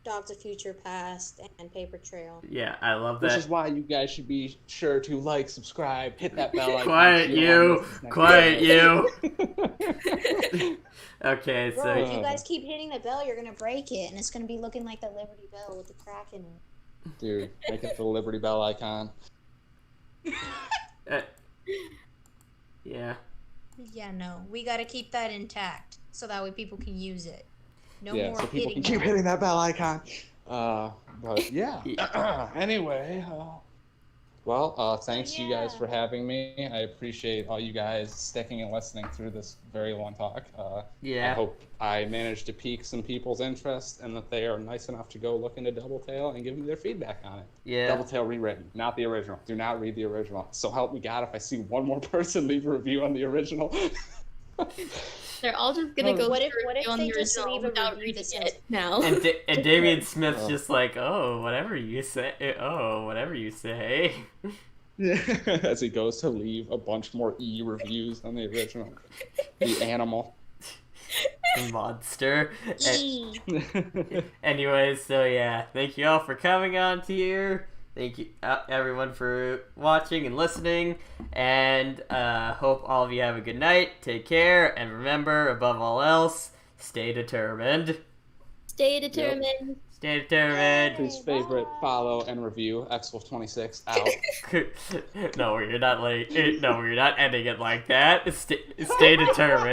A: Dogs of Future Past and Paper Trail.
C: Yeah, I love that.
B: Which is why you guys should be sure to like, subscribe, hit that bell icon.
C: Quiet you! Okay,
A: Bro,
C: so...
A: if you guys keep hitting the bell, you're gonna break it, and it's gonna be looking like the Liberty Bell with the crack in it.
B: Dude, make it the Liberty Bell icon.
C: Yeah.
A: Yeah, no. We gotta keep that intact, so that way people can use it. No more
B: so people
A: hitting
B: can keep
A: that.
B: hitting that bell icon. But yeah. Anyway, thanks you guys for having me. I appreciate all you guys sticking and listening through this very long talk. I hope I managed to pique some people's interest and that they are nice enough to go look into Doubletale and give me their feedback on it.
C: Yeah.
B: Doubletail rewritten, not the original. Do not read the original. So help me God if I see one more person leave a review on the original.
D: They're all just gonna go.
A: What if
D: on
A: they
D: the
A: just
D: original
A: leave a
D: without
A: review
D: reading
A: that says
D: it now?
C: And Damian Smith's just like, whatever you say.
B: As he goes to leave a bunch more E reviews on the original. The animal.
C: Monster. Anyways, so yeah, thank you all for coming on here. Thank you everyone for watching and listening, and hope all of you have a good night. Take care, and remember, above all else, stay determined.
D: Stay determined.
B: Yep.
C: Stay determined.
B: Please favorite, follow, and review XWolf26 out.
C: No, you're not ending it like that. Stay determined.